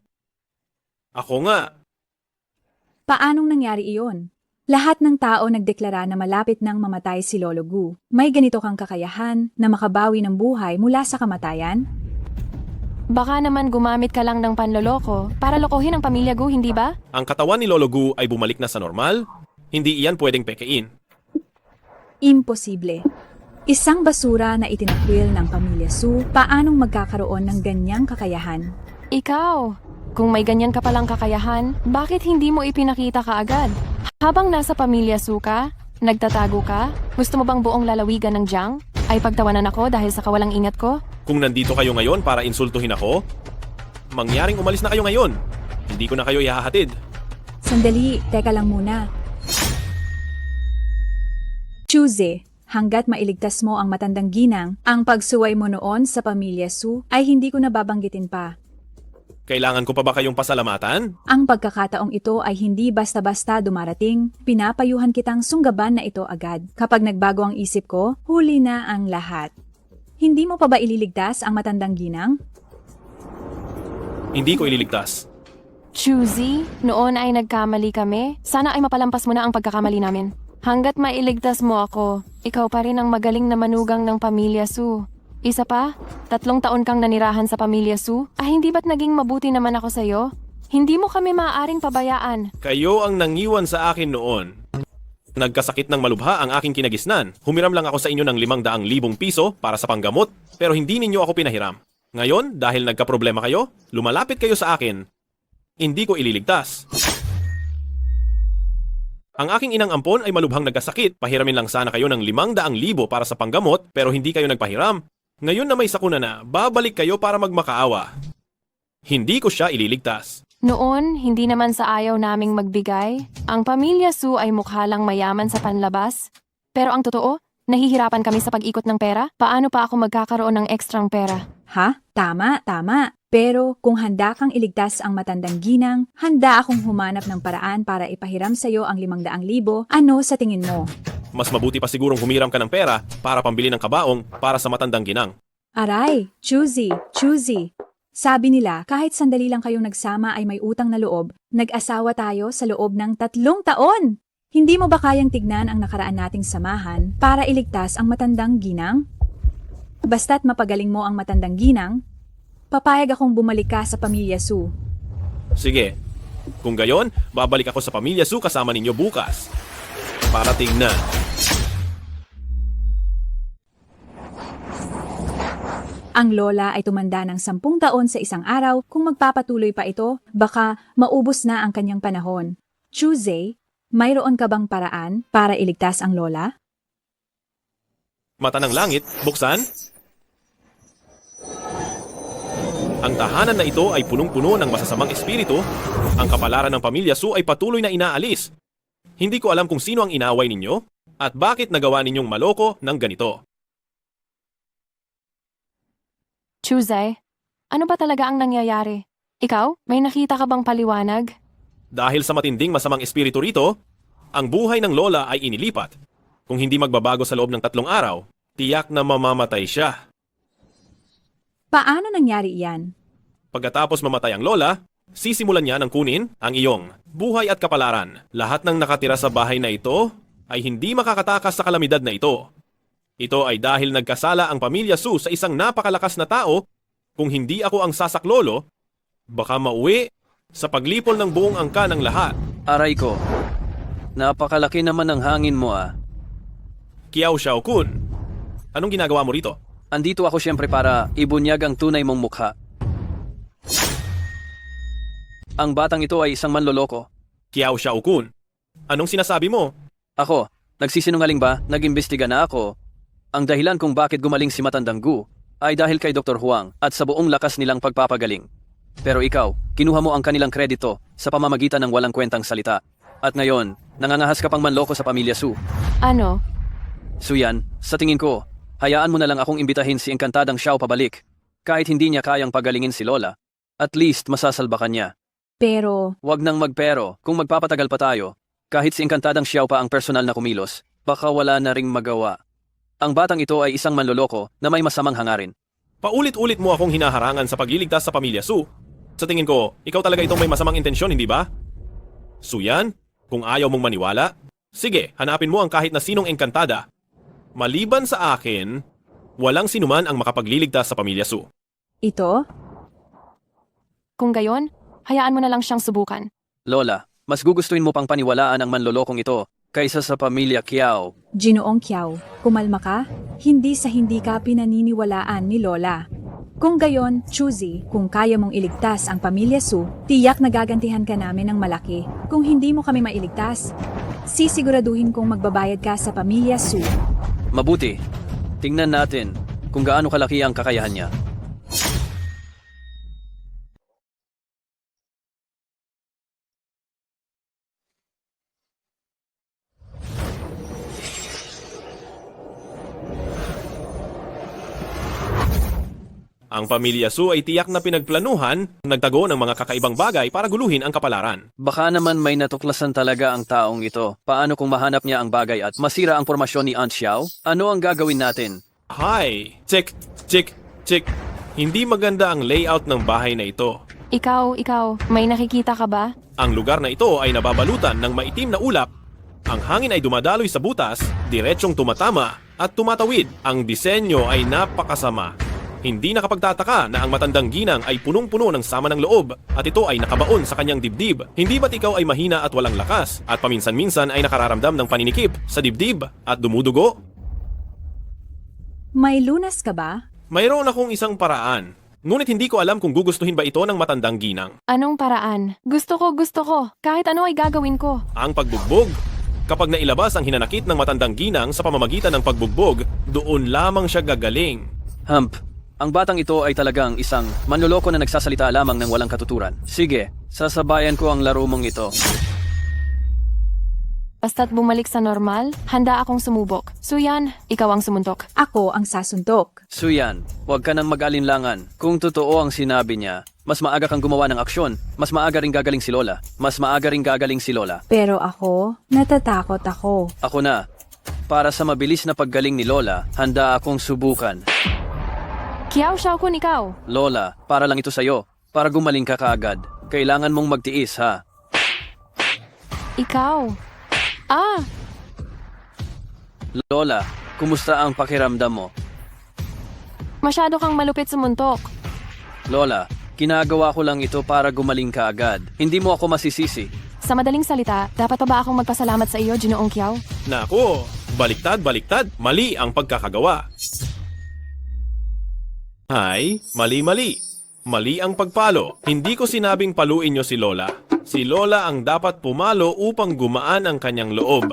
Ako nga. Paanong nangyari iyon? Lahat ng tao nagdeklara na malapit nang mamatay si Lolo Gu. May ganito kang kakayahan na makabawi ng buhay mula sa kamatayan? Baka naman gumamit ka lang ng panloloko para lokohin ang pamilya Gu, hindi ba? Ang katawan ni Lolo Gu ay bumalik na sa normal? Hindi iyan pwedeng pekein. Imposible. Isang basura na itinakwil ng pamilya Su, paanong magkakaroon ng ganyang kakayahan? Ikaw, kung may ganyan ka palang kakayahan, bakit hindi mo ipinakita kaagad? Habang nasa pamilya Su ka, nagtatago ka, gusto mo bang buong lalawigan ng Jiang ay pagtawanan ako dahil sa kawalang ingat ko? Kung nandito kayo ngayon para insultuhin ako, mangyaring umalis na kayo ngayon. Hindi ko na kayo ihahatid. Sandali, teka lang muna. Chuze, hanggat mailigtas mo ang matandang ginang, ang pagsuway mo noon sa pamilya Su ay hindi ko nababanggitin pa. Kailangan ko pa ba kayong pasalamatan? Ang pagkakataong ito ay hindi basta-basta dumarating. Pinapayuhan kitang sunggaban na ito agad. Kapag nagbago ang isip ko, huli na ang lahat. Hindi mo pa ba ililigtas ang matandang ginang? Hindi ko ililigtas. Chuzi, noon ay nagkamali kami. Sana ay mapalampas mo na ang pagkakamali namin. Hanggat mailigtas mo ako, ikaw pa rin ang magaling na manugang ng pamilya Su. Isa pa, 3 taon kang nanirahan sa pamilya Su. Hindi ba't naging mabuti naman ako sa'yo? Hindi mo kami maaaring pabayaan. Kayo ang nangiwan sa akin noon. Nagkasakit ng malubha ang aking kinagisnan. Humiram lang ako sa inyo ng 500,000 piso para sa panggamot, pero hindi ninyo ako pinahiram. Ngayon, dahil nagkaproblema kayo, lumalapit kayo sa akin. Hindi ko ililigtas. Ang aking inang ampon ay malubhang nagkasakit. Pahiramin lang sana kayo ng 500,000 para sa panggamot, pero hindi kayo nagpahiram. Ngayon na may sakuna na, babalik kayo para magmakaawa. Hindi ko siya ililigtas. Noon, hindi naman sa ayaw naming magbigay. Ang pamilya Su ay mukha lang mayaman sa panlabas. Pero ang totoo, nahihirapan kami sa pag-ikot ng pera. Paano pa ako magkakaroon ng ekstrang pera? Ha? Tama, tama. Pero kung handa kang iligtas ang matandang ginang, handa akong humanap ng paraan para ipahiram sa'yo ang 500,000. Ano sa tingin mo? Mas mabuti pa sigurong humiram ka ng pera para pambili ng kabaong para sa matandang ginang. Aray, choosy. Sabi nila, kahit sandali lang kayong nagsama ay may utang na loob, nag-asawa tayo sa loob ng 3 taon. Hindi mo ba kayang tignan ang nakaraan nating samahan para iligtas ang matandang ginang? Basta't mapagaling mo ang matandang ginang, papayag akong bumalik ka sa pamilya Su. Sige, kung gayon, babalik ako sa pamilya Su kasama ninyo bukas. Para tingnan. Ang lola ay tumanda ng 10 taon sa isang araw. Kung magpapatuloy pa ito, baka maubos na ang kanyang panahon. Tuesday, mayroon ka bang paraan para iligtas ang lola? Mata ng langit, buksan. Ang tahanan na ito ay punong-puno ng masasamang espiritu. Ang kapalaran ng pamilya Su ay patuloy na inaalis. Hindi ko alam kung sino ang inaway ninyo at bakit nagawa ninyong maloko ng ganito. Tuesday, ano ba talaga ang nangyayari? Ikaw, may nakita ka bang paliwanag? Dahil sa matinding masamang espiritu rito, ang buhay ng lola ay inilipat. Kung hindi magbabago sa loob ng 3 araw, tiyak na mamamatay siya. Paano nangyari iyan? Pagkatapos mamatay ang lola, sisimulan niya ng kunin ang iyong buhay at kapalaran. Lahat ng nakatira sa bahay na ito ay hindi makakatakas sa kalamidad na ito. Ito ay dahil nagkasala ang pamilya Su sa isang napakalakas na tao. Kung hindi ako ang sasaklolo, baka mauwi sa paglipol ng buong angka ng lahat. Aray ko, napakalaki naman ng hangin mo ah. Kiao Xiaokun, anong ginagawa mo rito? Andito ako siyempre para ibunyag ang tunay mong mukha. Ang batang ito ay isang manloloko. Kiao Xiaokun, anong sinasabi mo? Ako, nagsisinungaling ba? Nag-imbestiga na ako. Ang dahilan kung bakit gumaling si Matandang Gu ay dahil kay Dr. Huang at sa buong lakas nilang pagpapagaling. Pero ikaw, kinuha mo ang kanilang kredito sa pamamagitan ng walang kwentang salita. At ngayon, nangangahas ka pang manloko sa pamilya Su. Ano? Suyan, sa tingin ko, hayaan mo na lang akong imbitahin si Enkantadang Xiao pabalik. Kahit hindi niya kayang pagalingin si Lola, at least masasalba ka niya. Pero, Huwag nang magpero, kung magpapatagal pa tayo, kahit si Enkantadang Xiao pa ang personal na kumilos, baka wala na ring magawa. Ang batang ito ay isang manloloko na may masamang hangarin. Paulit-ulit mo akong hinaharangan sa pagliligtas sa pamilya Su. Sa tingin ko, ikaw talaga itong may masamang intensyon, hindi ba? Suyan, kung ayaw mong maniwala, sige, hanapin mo ang kahit na sinong engkantada. Maliban sa akin, walang sinuman ang makapagliligtas sa pamilya Su. ito? Kung gayon, hayaan mo na lang siyang subukan. Lola, mas gugustuhin mo pang paniwalaan ang manlolokong ito kaysa sa pamilya Kiao. Ginoong Kiao, kumalma ka? Hindi sa hindi ka pinaniniwalaan ni Lola. Kung gayon, choosy, kung kaya mong iligtas ang pamilya Su, tiyak na gagantihan ka namin ng malaki. Kung hindi mo kami mailigtas, sisiguraduhin kong magbabayad ka sa pamilya Su. Mabuti, tingnan natin kung gaano kalaki ang kakayahan niya. Ang pamilya Su ay tiyak na pinagplanuhan, nagtago ng mga kakaibang bagay para guluhin ang kapalaran. Baka naman may natuklasan talaga ang taong ito. Paano kung mahanap niya ang bagay at masira ang formasyon ni Aunt Xiao? Ano ang gagawin natin? Hi! Check! Hindi maganda ang layout ng bahay na ito. Ikaw, may nakikita ka ba? Ang lugar na ito ay nababalutan ng maitim na ulap. Ang hangin ay dumadaloy sa butas, diretsyong tumatama at tumatawid. Ang disenyo ay napakasama. Hindi nakapagtataka na ang matandang ginang ay punong-puno ng sama ng loob at ito ay nakabaon sa kanyang dibdib. Hindi ba't ikaw ay mahina at walang lakas at paminsan-minsan ay nakararamdam ng paninikip sa dibdib at dumudugo? May lunas ka ba? Mayroon akong isang paraan. Ngunit hindi ko alam kung gugustuhin ba ito ng matandang ginang. Anong paraan? Gusto ko. Kahit ano ay gagawin ko. Ang pagbugbog. Kapag nailabas ang hinanakit ng matandang ginang sa pamamagitan ng pagbugbog, doon lamang siya gagaling. Ang batang ito ay talagang isang manloloko na nagsasalita lamang ng walang katuturan. Sige, sasabayan ko ang laro mong ito. Basta't bumalik sa normal, handa akong sumubok. Suyan, ikaw ang sumuntok. Ako ang sasuntok. Suyan, huwag ka nang mag-alinlangan. Kung totoo ang sinabi niya, mas maaga kang gumawa ng aksyon. Mas maaga ring gagaling si Lola. Mas maaga ring gagaling si Lola. Pero ako, natatakot ako. Ako na. Para sa mabilis na paggaling ni Lola, handa akong subukan. Kiao Xiaokun, ikaw. Lola, para lang ito sa'yo. Para gumaling ka kaagad. Kailangan mong magtiis, ha? Ikaw. Ah, Lola, kumusta ang pakiramdam mo? masyado kang malupit sumuntok. Lola, ginagawa ko lang ito para gumaling ka agad. Hindi mo ako masisisi. Sa madaling salita, dapat pa ba akong magpasalamat sa iyo, Ginoong Kiao? Nako, baliktad. Mali ang pagkakagawa. Ay, mali. Mali ang pagpalo. Hindi ko sinabing paluin nyo si Lola. Si Lola ang dapat pumalo upang gumaan ang kanyang loob.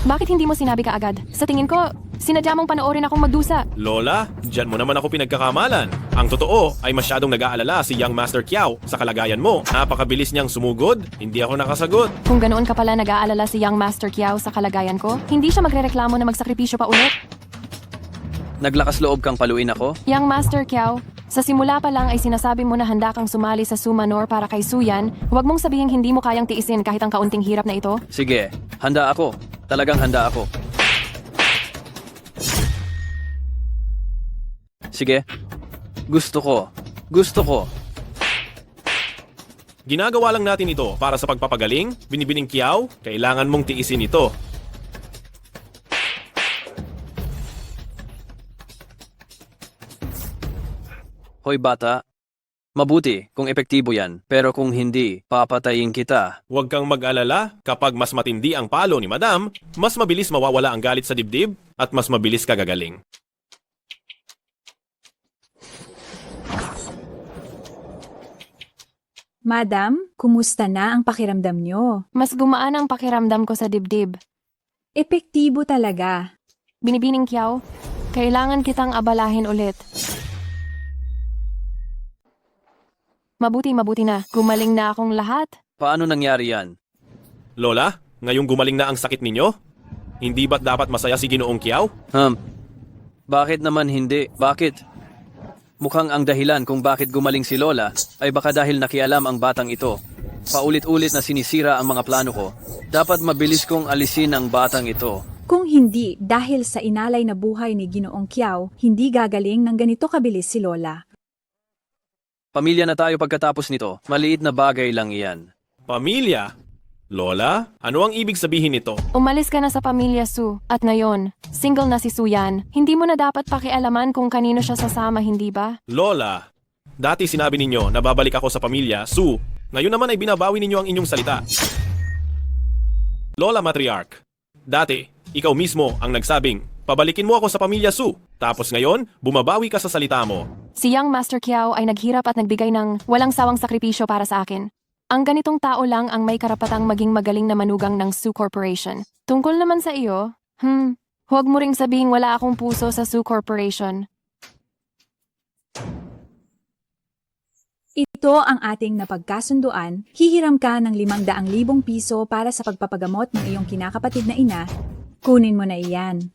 Bakit hindi mo sinabi ka agad? Sa tingin ko, sinadya mong panoorin akong magdusa. Lola, dyan mo naman ako pinagkakamalan. Ang totoo ay masyadong nag-aalala si Young Master Kiao sa kalagayan mo. Napakabilis niyang sumugod, hindi ako nakasagot. Kung ganoon ka pala nag-aalala si Young Master Kiao sa kalagayan ko, hindi siya magrereklamo na magsakripisyo pa ulit. Naglakas loob kang paluin ako? Young Master Kiao, sa simula pa lang ay sinasabi mo na handa kang sumali sa Sumanor para kay Suyan, huwag mong sabihing hindi mo kayang tiisin kahit ang kaunting hirap na ito. Sige, handa ako. Talagang handa ako. Sige. Gusto ko. Ginagawa lang natin ito para sa pagpapagaling. Binibining Kiao, kailangan mong tiisin ito. Hoy bata, mabuti kung epektibo yan, pero kung hindi, papatayin kita. Huwag kang mag-alala, kapag mas matindi ang palo ni Madam, mas mabilis mawawala ang galit sa dibdib at mas mabilis ka gagaling. Madam, kumusta na ang pakiramdam nyo? Mas gumaan ang pakiramdam ko sa dibdib. Epektibo talaga. Binibining Kiao, kailangan kitang abalahin ulit. Mabuti na. Gumaling na akong lahat. Paano nangyari yan? Lola, ngayong gumaling na ang sakit ninyo? Hindi ba't dapat masaya si Ginoong Kiao? Bakit naman hindi? Bakit? Mukhang ang dahilan kung bakit gumaling si Lola ay baka dahil nakialam ang batang ito. Paulit-ulit na sinisira ang mga plano ko. Dapat mabilis kong alisin ang batang ito. Kung hindi dahil sa inalay na buhay ni Ginoong Kiao, hindi gagaling ng ganito kabilis si Lola. Pamilya na tayo pagkatapos nito. Maliit na bagay lang iyan. Pamilya? Lola, ano ang ibig sabihin nito? Umalis ka na sa pamilya Su. At ngayon, single na si Suyan. Hindi mo na dapat pakialaman kung kanino siya sasama, hindi ba? Lola, dati sinabi ninyo na babalik ako sa pamilya, Su. Ngayon naman ay binabawi ninyo ang inyong salita. Lola Matriarch, dati, ikaw mismo ang nagsabing, pabalikin mo ako sa pamilya Su. Tapos ngayon, bumabawi ka sa salita mo. Si Young Master Kiao ay naghirap at nagbigay ng walang sawang sakripisyo para sa akin. Ang ganitong tao lang ang may karapatang maging magaling na manugang ng Su Corporation. Tungkol naman sa iyo, huwag mo ring sabihing wala akong puso sa Su Corporation. Ito ang ating napagkasunduan, hihiram ka ng 500,000 piso para sa pagpapagamot ng iyong kinakapatid na ina. Kunin mo na iyan.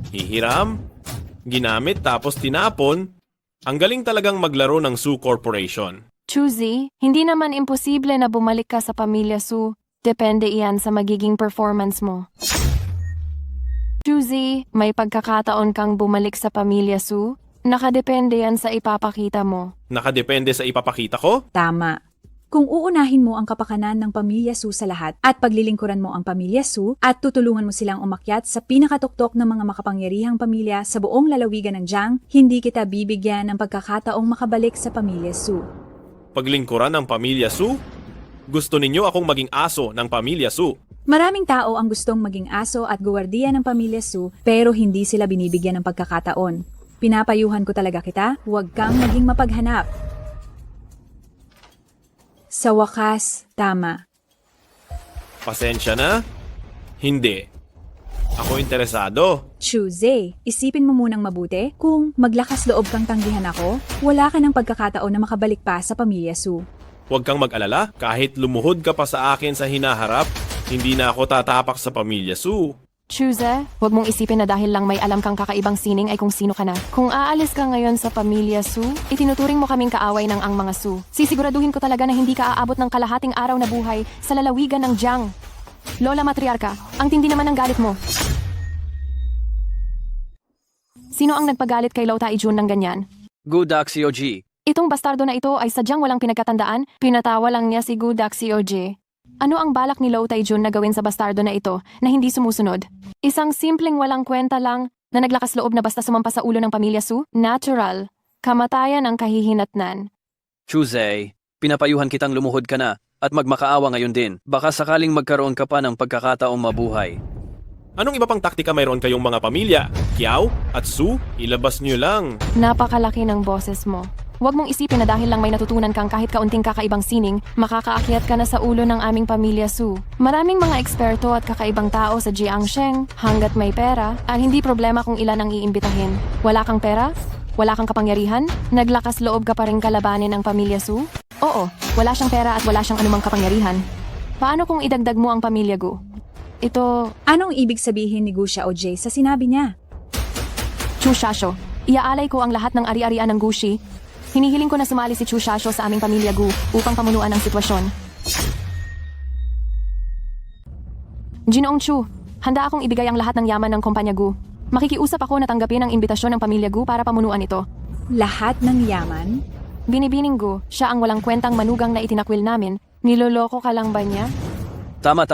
Hihiram, ginamit tapos tinapon. Ang galing talagang maglaro ng Su Corporation. Chuzi, hindi naman imposible na bumalik ka sa pamilya Su. Depende iyan sa magiging performance mo. Chuzi, may pagkakataon kang bumalik sa pamilya Su? Nakadepende yan sa ipapakita mo. Nakadepende sa ipapakita ko? Tama. Kung uunahin mo ang kapakanan ng pamilya Su sa lahat at paglilingkuran mo ang pamilya Su at tutulungan mo silang umakyat sa pinakatuktok ng mga makapangyarihang pamilya sa buong lalawigan ng Jiang, hindi kita bibigyan ng pagkakataong makabalik sa pamilya Su. Paglingkuran ng pamilya Su? Gusto ninyo akong maging aso ng pamilya Su? Maraming tao ang gustong maging aso at guwardiya ng pamilya Su pero hindi sila binibigyan ng pagkakataon. Pinapayuhan ko talaga kita, huwag kang maging mapaghanap. Sa wakas, tama. Pasensya na? Hindi. Ako interesado. Tuesday, isipin mo munang mabuti. Kung maglakas loob kang tanggihan ako, wala ka ng pagkakataon na makabalik pa sa pamilya Su. Huwag kang mag-alala, kahit lumuhod ka pa sa akin sa hinaharap, hindi na ako tatapak sa pamilya Su. Chuze, huwag mong isipin na dahil lang may alam kang kakaibang sining ay kung sino ka na. Kung aalis ka ngayon sa pamilya Su, itinuturing mo kaming kaaway ng ang mga Su. Sisiguraduhin ko talaga na hindi ka aabot ng kalahating araw na buhay sa lalawigan ng Jiang. Lola Matriarka, ang tindi naman ng galit mo. Sino ang nagpagalit kay Lo Taijun ng ganyan? Gu Daxioji. Itong bastardo na ito ay sadyang walang pinagkatandaan, pinatawa lang niya si Gu Daxioji. Ano ang balak ni Lo Taijun na gawin sa bastardo na ito na hindi sumusunod? Isang simpleng walang kwenta lang na naglakas loob na basta sumampa sa ulo ng pamilya Su? Natural. Kamatayan ang kahihinatnan. Tuesday, pinapayuhan kitang lumuhod ka na at magmakaawa ngayon din. Baka sakaling magkaroon ka pa ng pagkakataong mabuhay. Anong iba pang taktika mayroon kayong mga pamilya? Kiao at Su, ilabas niyo lang. Napakalaki ng boses mo. Huwag mong isipin na dahil lang may natutunan kang kahit kaunting kakaibang sining, makakaakyat ka na sa ulo ng aming pamilya Su. Maraming mga eksperto at kakaibang tao sa Jiangsheng, hanggat may pera, ang hindi problema kung ilan ang iimbitahin. Wala kang pera? Wala kang kapangyarihan? Naglakas loob ka pa rin kalabanin ang pamilya Su? Oo, wala siyang pera at wala siyang anumang kapangyarihan. Paano kung idagdag mo ang pamilya Gu? Ito, Anong ibig sabihin ni Gu Xiaojie sa sinabi niya? Chu Shasho, iaalay ko ang lahat ng ari-arian ng Gushi. Hinihiling ko na sumali si Chu Shasho sa aming pamilya Gu upang pamunuan ang sitwasyon. Ginoong Chu, handa akong ibigay ang lahat ng yaman ng kumpanya Gu. Makikiusap ako na tanggapin ang imbitasyon ng pamilya Gu para pamunuan ito. Lahat ng yaman? Binibining Gu, siya ang walang kwentang manugang na itinakwil namin. Niloloko ka lang ba niya? Tama.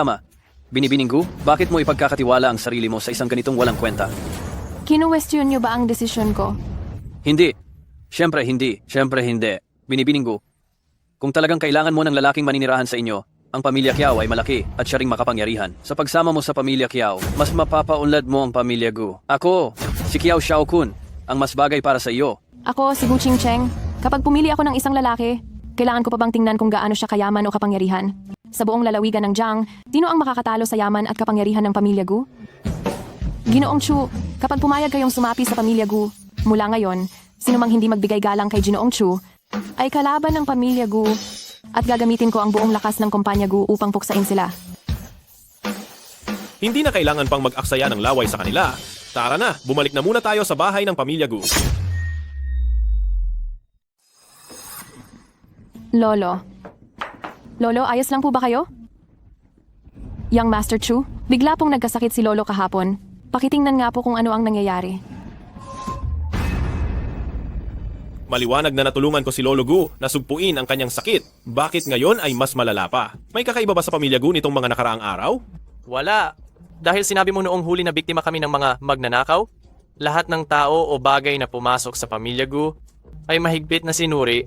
Binibining Gu, bakit mo ipagkakatiwala ang sarili mo sa isang ganitong walang kwenta? Kinuwestiyon niyo ba ang desisyon ko? Hindi. Siyempre hindi. Binibining Gu, kung talagang kailangan mo ng lalaking maninirahan sa inyo, ang pamilya Kiao ay malaki at siya ring makapangyarihan. Sa pagsama mo sa pamilya Kiao, mas mapapaunlad mo ang pamilya Gu. Ako, si Kiao Xiaokun, ang mas bagay para sa iyo. Ako, si Gu Qingcheng. Kapag pumili ako ng isang lalaki, kailangan ko pa bang tingnan kung gaano siya kayaman o kapangyarihan? Sa buong lalawigan ng Jiang, sino ang makakatalo sa yaman at kapangyarihan ng pamilya Gu? Ginoong Chu, kapag pumayag kayong sumapi sa pamilya Gu, mula ngayon, sino mang hindi magbigay galang kay Ginoong Chu, ay kalaban ng pamilya Gu at gagamitin ko ang buong lakas ng kumpanya Gu upang puksain sila. Hindi na kailangan pang mag-aksaya ng laway sa kanila. Tara na, bumalik na muna tayo sa bahay ng pamilya Gu. Lolo, ayos lang po ba kayo? Young Master Chu, bigla pong nagkasakit si Lolo kahapon. Pakitingnan nga po kung ano ang nangyayari. Maliwanag na natulungan ko si Lolo Gu na sugpuin ang kanyang sakit. Bakit ngayon ay mas malala pa? May kakaiba ba sa pamilya Gu nitong mga nakaraang araw? Wala. Dahil sinabi mo noong huli na biktima kami ng mga magnanakaw, lahat ng tao o bagay na pumasok sa pamilya Gu ay mahigpit na sinuri.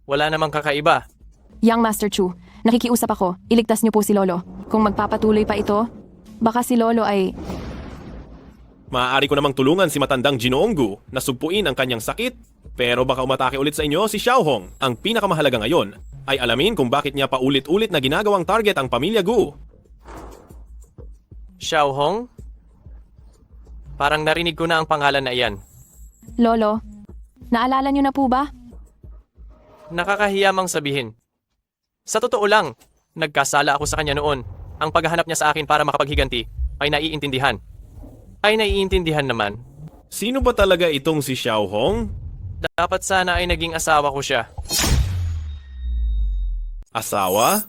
Wala namang kakaiba. Young Master Chu, nakikiusap ako. Iligtas niyo po si Lolo. Kung magpapatuloy pa ito, baka si Lolo ay... Maaari ko namang tulungan si matandang Ginoong Gu na sugpuin ang kanyang sakit. Pero baka umatake ulit sa inyo si Xiaohong. Ang pinakamahalaga ngayon ay alamin kung bakit niya paulit-ulit na ginagawang target ang pamilya Gu. Xiaohong? Parang narinig ko na ang pangalan na iyan. Lolo, naalala niyo na po ba? Nakakahiya mang sabihin. Sa totoo lang, nagkasala ako sa kanya noon. Ang paghahanap niya sa akin para makapaghiganti ay naiintindihan. Naman. Sino ba talaga itong si Xiaohong? Dapat sana ay naging asawa ko siya. Asawa?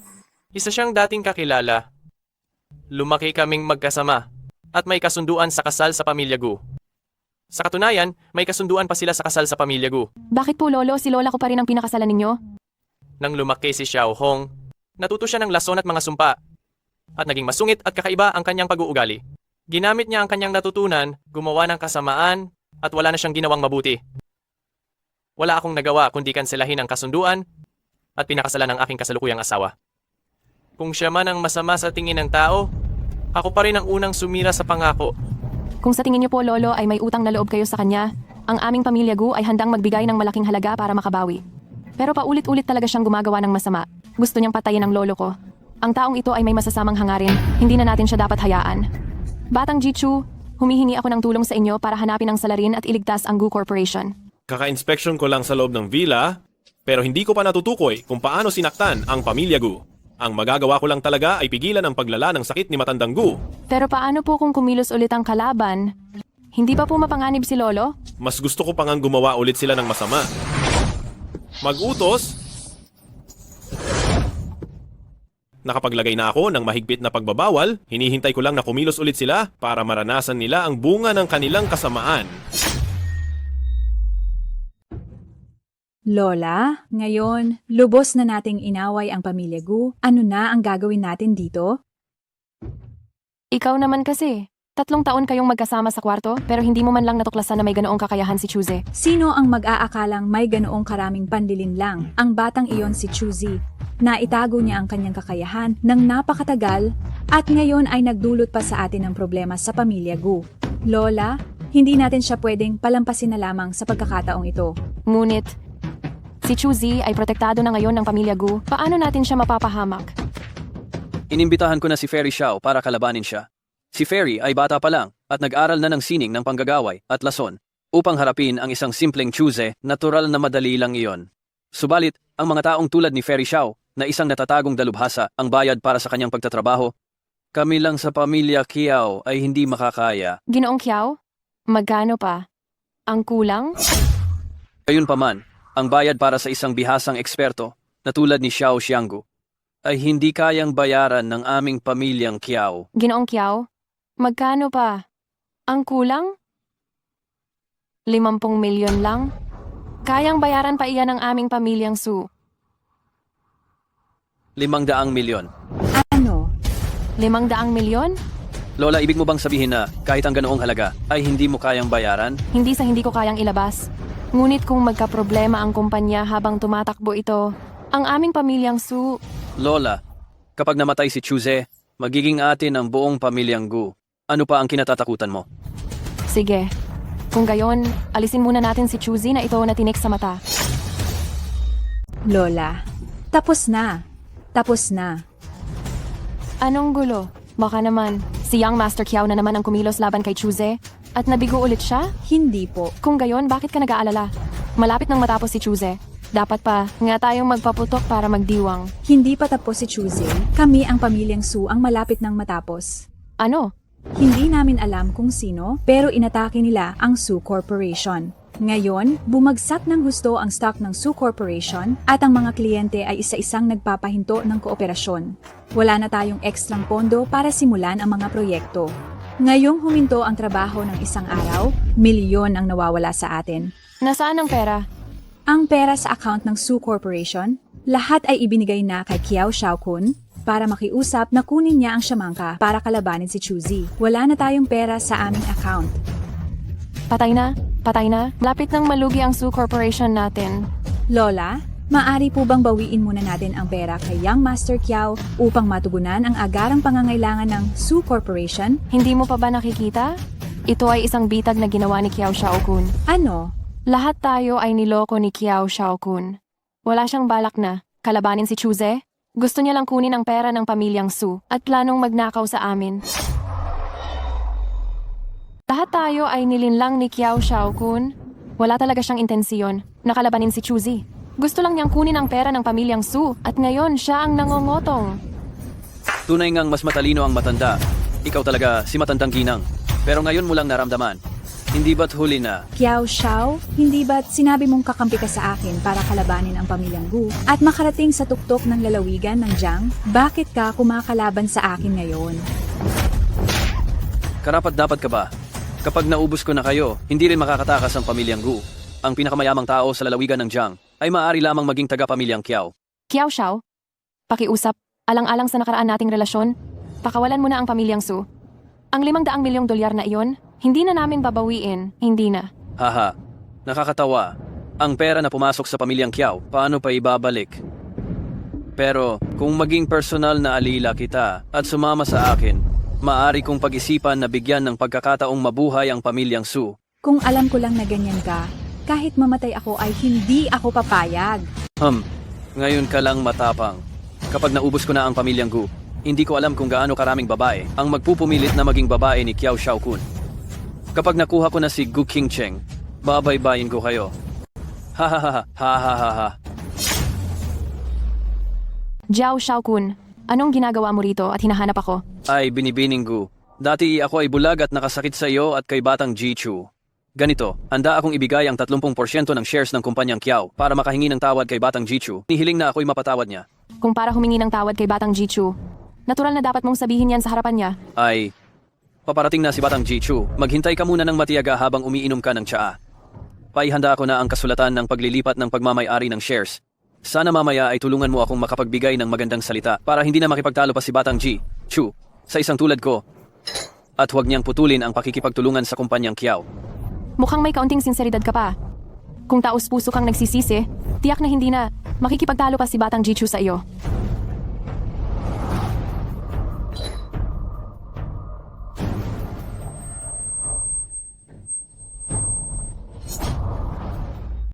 Isa siyang dating kakilala. Lumaki kaming magkasama at may kasunduan sa kasal sa pamilya Gu. Sa katunayan, may kasunduan pa sila sa kasal sa pamilya Gu. Bakit po Lolo, si Lola ko pa rin ang pinakasalan ninyo? Nang lumaki si Xiaohong, natuto siya ng lason at mga sumpa. At naging masungit at kakaiba ang kanyang pag-uugali. Ginamit niya ang kanyang natutunan, gumawa ng kasamaan, at wala na siyang ginawang mabuti. Wala akong nagawa kundi kanselahin ang kasunduan at pinakasalan ng aking kasalukuyang asawa. Kung siya man ang masama sa tingin ng tao, ako pa rin ang unang sumira sa pangako. Kung sa tingin niyo po Lolo ay may utang na loob kayo sa kanya, ang aming pamilya Gu ay handang magbigay ng malaking halaga para makabawi. Pero paulit-ulit talaga siyang gumagawa ng masama. Gusto niyang patayin ang lolo ko. Ang taong ito ay may masasamang hangarin, hindi na natin siya dapat hayaan. Batang Jichu, humihingi ako ng tulong sa inyo para hanapin ang salarin at iligtas ang Gu Corporation. Kaka-inspection ko lang sa loob ng villa, pero hindi ko pa natutukoy kung paano sinaktan ang pamilya Gu. Ang magagawa ko lang talaga ay pigilan ang paglala ng sakit ni Matandang Gu. Pero paano po kung kumilos ulit ang kalaban? Hindi pa po mapanganib si Lolo? Mas gusto ko pang gumawa ulit sila ng masama. Mag-utos? Nakapaglagay na ako ng mahigpit na pagbabawal, hinihintay ko lang na kumilos ulit sila para maranasan nila ang bunga ng kanilang kasamaan. Lola, ngayon, lubos na nating inaway ang pamilya Gu. Ano na ang gagawin natin dito? Ikaw naman kasi. 3 taon kayong magkasama sa kwarto, pero hindi mo man lang natuklasan na may ganoong kakayahan si Chuze. Sino ang mag-aakalang may ganoong karaming panlilinlang? Ang batang iyon si Chuzi. Naitago niya ang kanyang kakayahan ng napakatagal at ngayon ay nagdulot pa sa atin ng problema sa pamilya Gu. Lola, hindi natin siya pwedeng palampasin na lamang sa pagkakataong ito. Ngunit, si Chuzi ay protektado na ngayon ng pamilya Gu. Paano natin siya mapapahamak? Inimbitahan ko na si Fairy Xiao para kalabanin siya. Si Fairy ay bata pa lang at nag-aral na ng sining ng panggagaway at lason upang harapin ang isang simpleng Chuze, natural na madali lang iyon. Subalit, ang mga taong tulad ni Fairy Xiao na isang natatagong dalubhasa ang bayad para sa kanyang pagtatrabaho, kami lang sa pamilya Kiao ay hindi makakaya. Ginoong Kiao? Magkano pa? Ang kulang? Gayunpaman, ang bayad para sa isang bihasang eksperto na tulad ni Xiao Xianggu ay hindi kayang bayaran ng aming pamilyang Kiao. Ginoong Kiao? Magkano pa? Ang kulang? 50 milyon lang? Kayang bayaran pa iyan ng aming pamilyang Su. 500 milyon. Ano? 500 milyon? Lola, ibig mo bang sabihin na kahit ang ganoong halaga ay hindi mo kayang bayaran? Hindi sa hindi ko kayang ilabas. Ngunit kung magkaproblema ang kumpanya habang tumatakbo ito, ang aming pamilyang Su... Lola, kapag namatay si Chuze, magiging atin ang buong pamilyang Gu. Ano pa ang kinatatakutan mo? Sige. Kung gayon, alisin muna natin si Chuzi na ito na tinik sa mata. Lola, tapos na. Tapos na. Anong gulo? Baka naman, si Young Master Kiao na naman ang kumilos laban kay Chuze? At nabigo ulit siya? Hindi po. Kung gayon, bakit ka nag-aalala? Malapit nang matapos si Chuze. Dapat pa nga tayong magpaputok para magdiwang. Hindi pa tapos si Chuzi. Kami ang pamilyang Su ang malapit nang matapos. Ano? Hindi namin alam kung sino, pero inatake nila ang Su Corporation. Ngayon, bumagsak ng husto ang stock ng Su Corporation at ang mga kliyente ay isa-isang nagpapahinto ng kooperasyon. Wala na tayong ekstrang pondo para simulan ang mga proyekto. Ngayong huminto ang trabaho ng isang araw, milyon ang nawawala sa atin. Nasaan ang pera? Ang pera sa account ng Su Corporation, lahat ay ibinigay na kay Kiao Xiaokun para makiusap na kunin niya ang Shamangka para kalabanin si Chuzi. Wala na tayong pera sa aming account. Patay na? Patay na? Lapit nang malugi ang Su Corporation natin. Lola, maaari po bang bawiin muna natin ang pera kay Young Master Kiao upang matugunan ang agarang pangangailangan ng Su Corporation? Hindi mo pa ba nakikita? Ito ay isang bitag na ginawa ni Kiao Xiaokun. Ano? Lahat tayo ay niloko ni Kiao Xiaokun. Wala siyang balak na kalabanin si Chuze. Gusto niya lang kunin ang pera ng pamilyang Su at planong magnakaw sa amin. Lahat tayo ay nilinlang ni Kiao Xiaokun. Wala talaga siyang intensyon na kalabanin si Chuzi. Gusto lang niyang kunin ang pera ng pamilyang Su at ngayon siya ang nangongotong. Tunay ngang mas matalino ang matanda. Ikaw talaga si matandang ginang. Pero ngayon mo lang naramdaman. Hindi ba't huli na? Kiao Xiao, hindi ba't sinabi mong kakampi ka sa akin para kalabanin ang pamilyang Gu at makarating sa tuktok ng lalawigan ng Jiang? Bakit ka kumakalaban sa akin ngayon? Karapat-dapat ka ba? Kapag naubos ko na kayo, hindi rin makakatakas ang pamilyang Gu. Ang pinakamayamang tao sa lalawigan ng Jiang ay maaari lamang maging taga-pamilyang Kiao. Kiao Xiao, pakiusap, alang-alang sa nakaraan nating relasyon, pakawalan mo na ang pamilyang Su. Ang 500 milyong dolyar na iyon, hindi na namin babawiin, hindi na. Haha, nakakatawa. Ang pera na pumasok sa pamilyang Kiao, paano pa ibabalik? Pero kung maging personal na alila kita at sumama sa akin, maaari kong pag-isipan na bigyan ng pagkakataong mabuhay ang pamilyang Su. Kung alam ko lang na ganyan ka, kahit mamatay ako ay hindi ako papayag. Ngayon ka lang matapang. Kapag naubos ko na ang pamilyang Gu, Hindi ko alam kung gaano karaming babae ang magpupumilit na maging babae ni Kiao Xiaokun. Kapag nakuha ko na si Gu Qingcheng, babaybayin ko kayo. Ha ha ha ha ha ha ha. Jiao Xiaokun, anong ginagawa mo rito at hinahanap ako? Ay, binibining Gu. Dati ako ay bulag at nakasakit sa iyo at kay Batang Jichu. Ganito, handa akong ibigay ang 30% ng shares ng kumpanyang Kiao para makahingi ng tawad kay Batang Jichu. Nihiling na ako'y mapatawad niya. Kung para humingi ng tawad kay Batang Jichu, natural na dapat mong sabihin yan sa harapan niya. Ay, paparating na si Batang Jichu. Maghintay ka muna ng matiyaga habang umiinom ka ng tsaa. Paihanda ako na ang kasulatan ng paglilipat ng pagmamay-ari ng shares. Sana mamaya ay tulungan mo akong makapagbigay ng magandang salita para hindi na makipagtalo pa si Batang Jichu sa isang tulad ko. At huwag niyang putulin ang pakikipagtulungan sa kumpanyang Kiao. Mukhang may kaunting sinseridad ka pa. Kung taos-puso kang nagsisisi, tiyak na hindi na makikipagtalo pa si Batang Jichu sa iyo.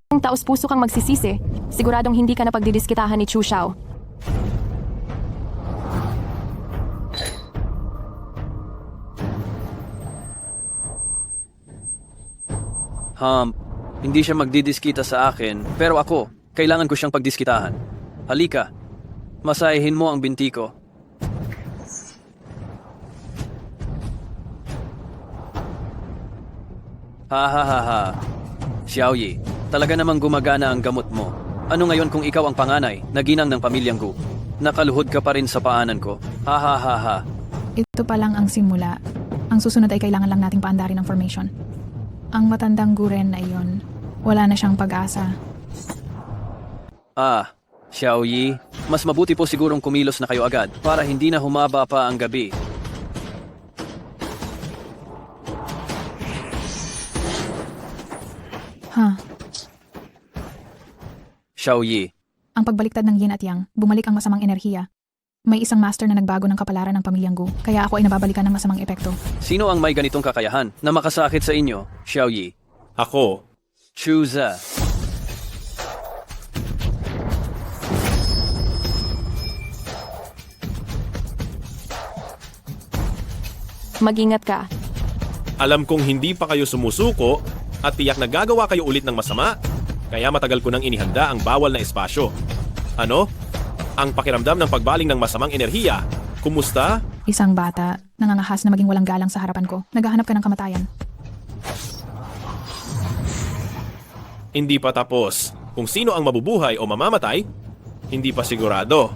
Kung taos-puso kang magsisisi, siguradong hindi ka na pagdidiskitahan ni Chu Xiao. Hindi siya magdidiskita sa akin, pero ako, kailangan ko siyang pagdiskitahan. Halika, masayahin mo ang binti ko. Ha ha ha ha. Xiaoyi, talaga namang gumagana ang gamot mo. Ano ngayon kung ikaw ang panganay, na ginang ng pamilyang Gu? Nakaluhod ka pa rin sa paanan ko. Ha ha ha ha. Ito pa lang ang simula. Ang susunod ay kailangan lang nating paandarin ng formation. Ang matandang Guren na iyon, wala na siyang pag-asa. Xiaoyi, mas mabuti po sigurong kumilos na kayo agad para hindi na humaba pa ang gabi. Xiaoyi, Ang pagbaliktad ng yin at yang, bumalik ang masamang enerhiya. May isang master na nagbago ng kapalaran ng pamilyang Gu, kaya ako ay nababalikan ng masamang epekto. sino ang may ganitong kakayahan na makasakit sa inyo, Xiaoyi? Ako. Chuza. Mag-ingat ka. Alam kong hindi pa kayo sumusuko at tiyak na gagawa kayo ulit ng masama. Kaya matagal ko nang inihanda ang bawal na espasyo. Ano? Ang pakiramdam ng pagbaling ng masamang enerhiya. Kumusta? Isang bata, nangangahas na maging walang galang sa harapan ko. Naghahanap ka ng kamatayan. Hindi pa tapos. Kung sino ang mabubuhay o mamamatay, hindi pa sigurado.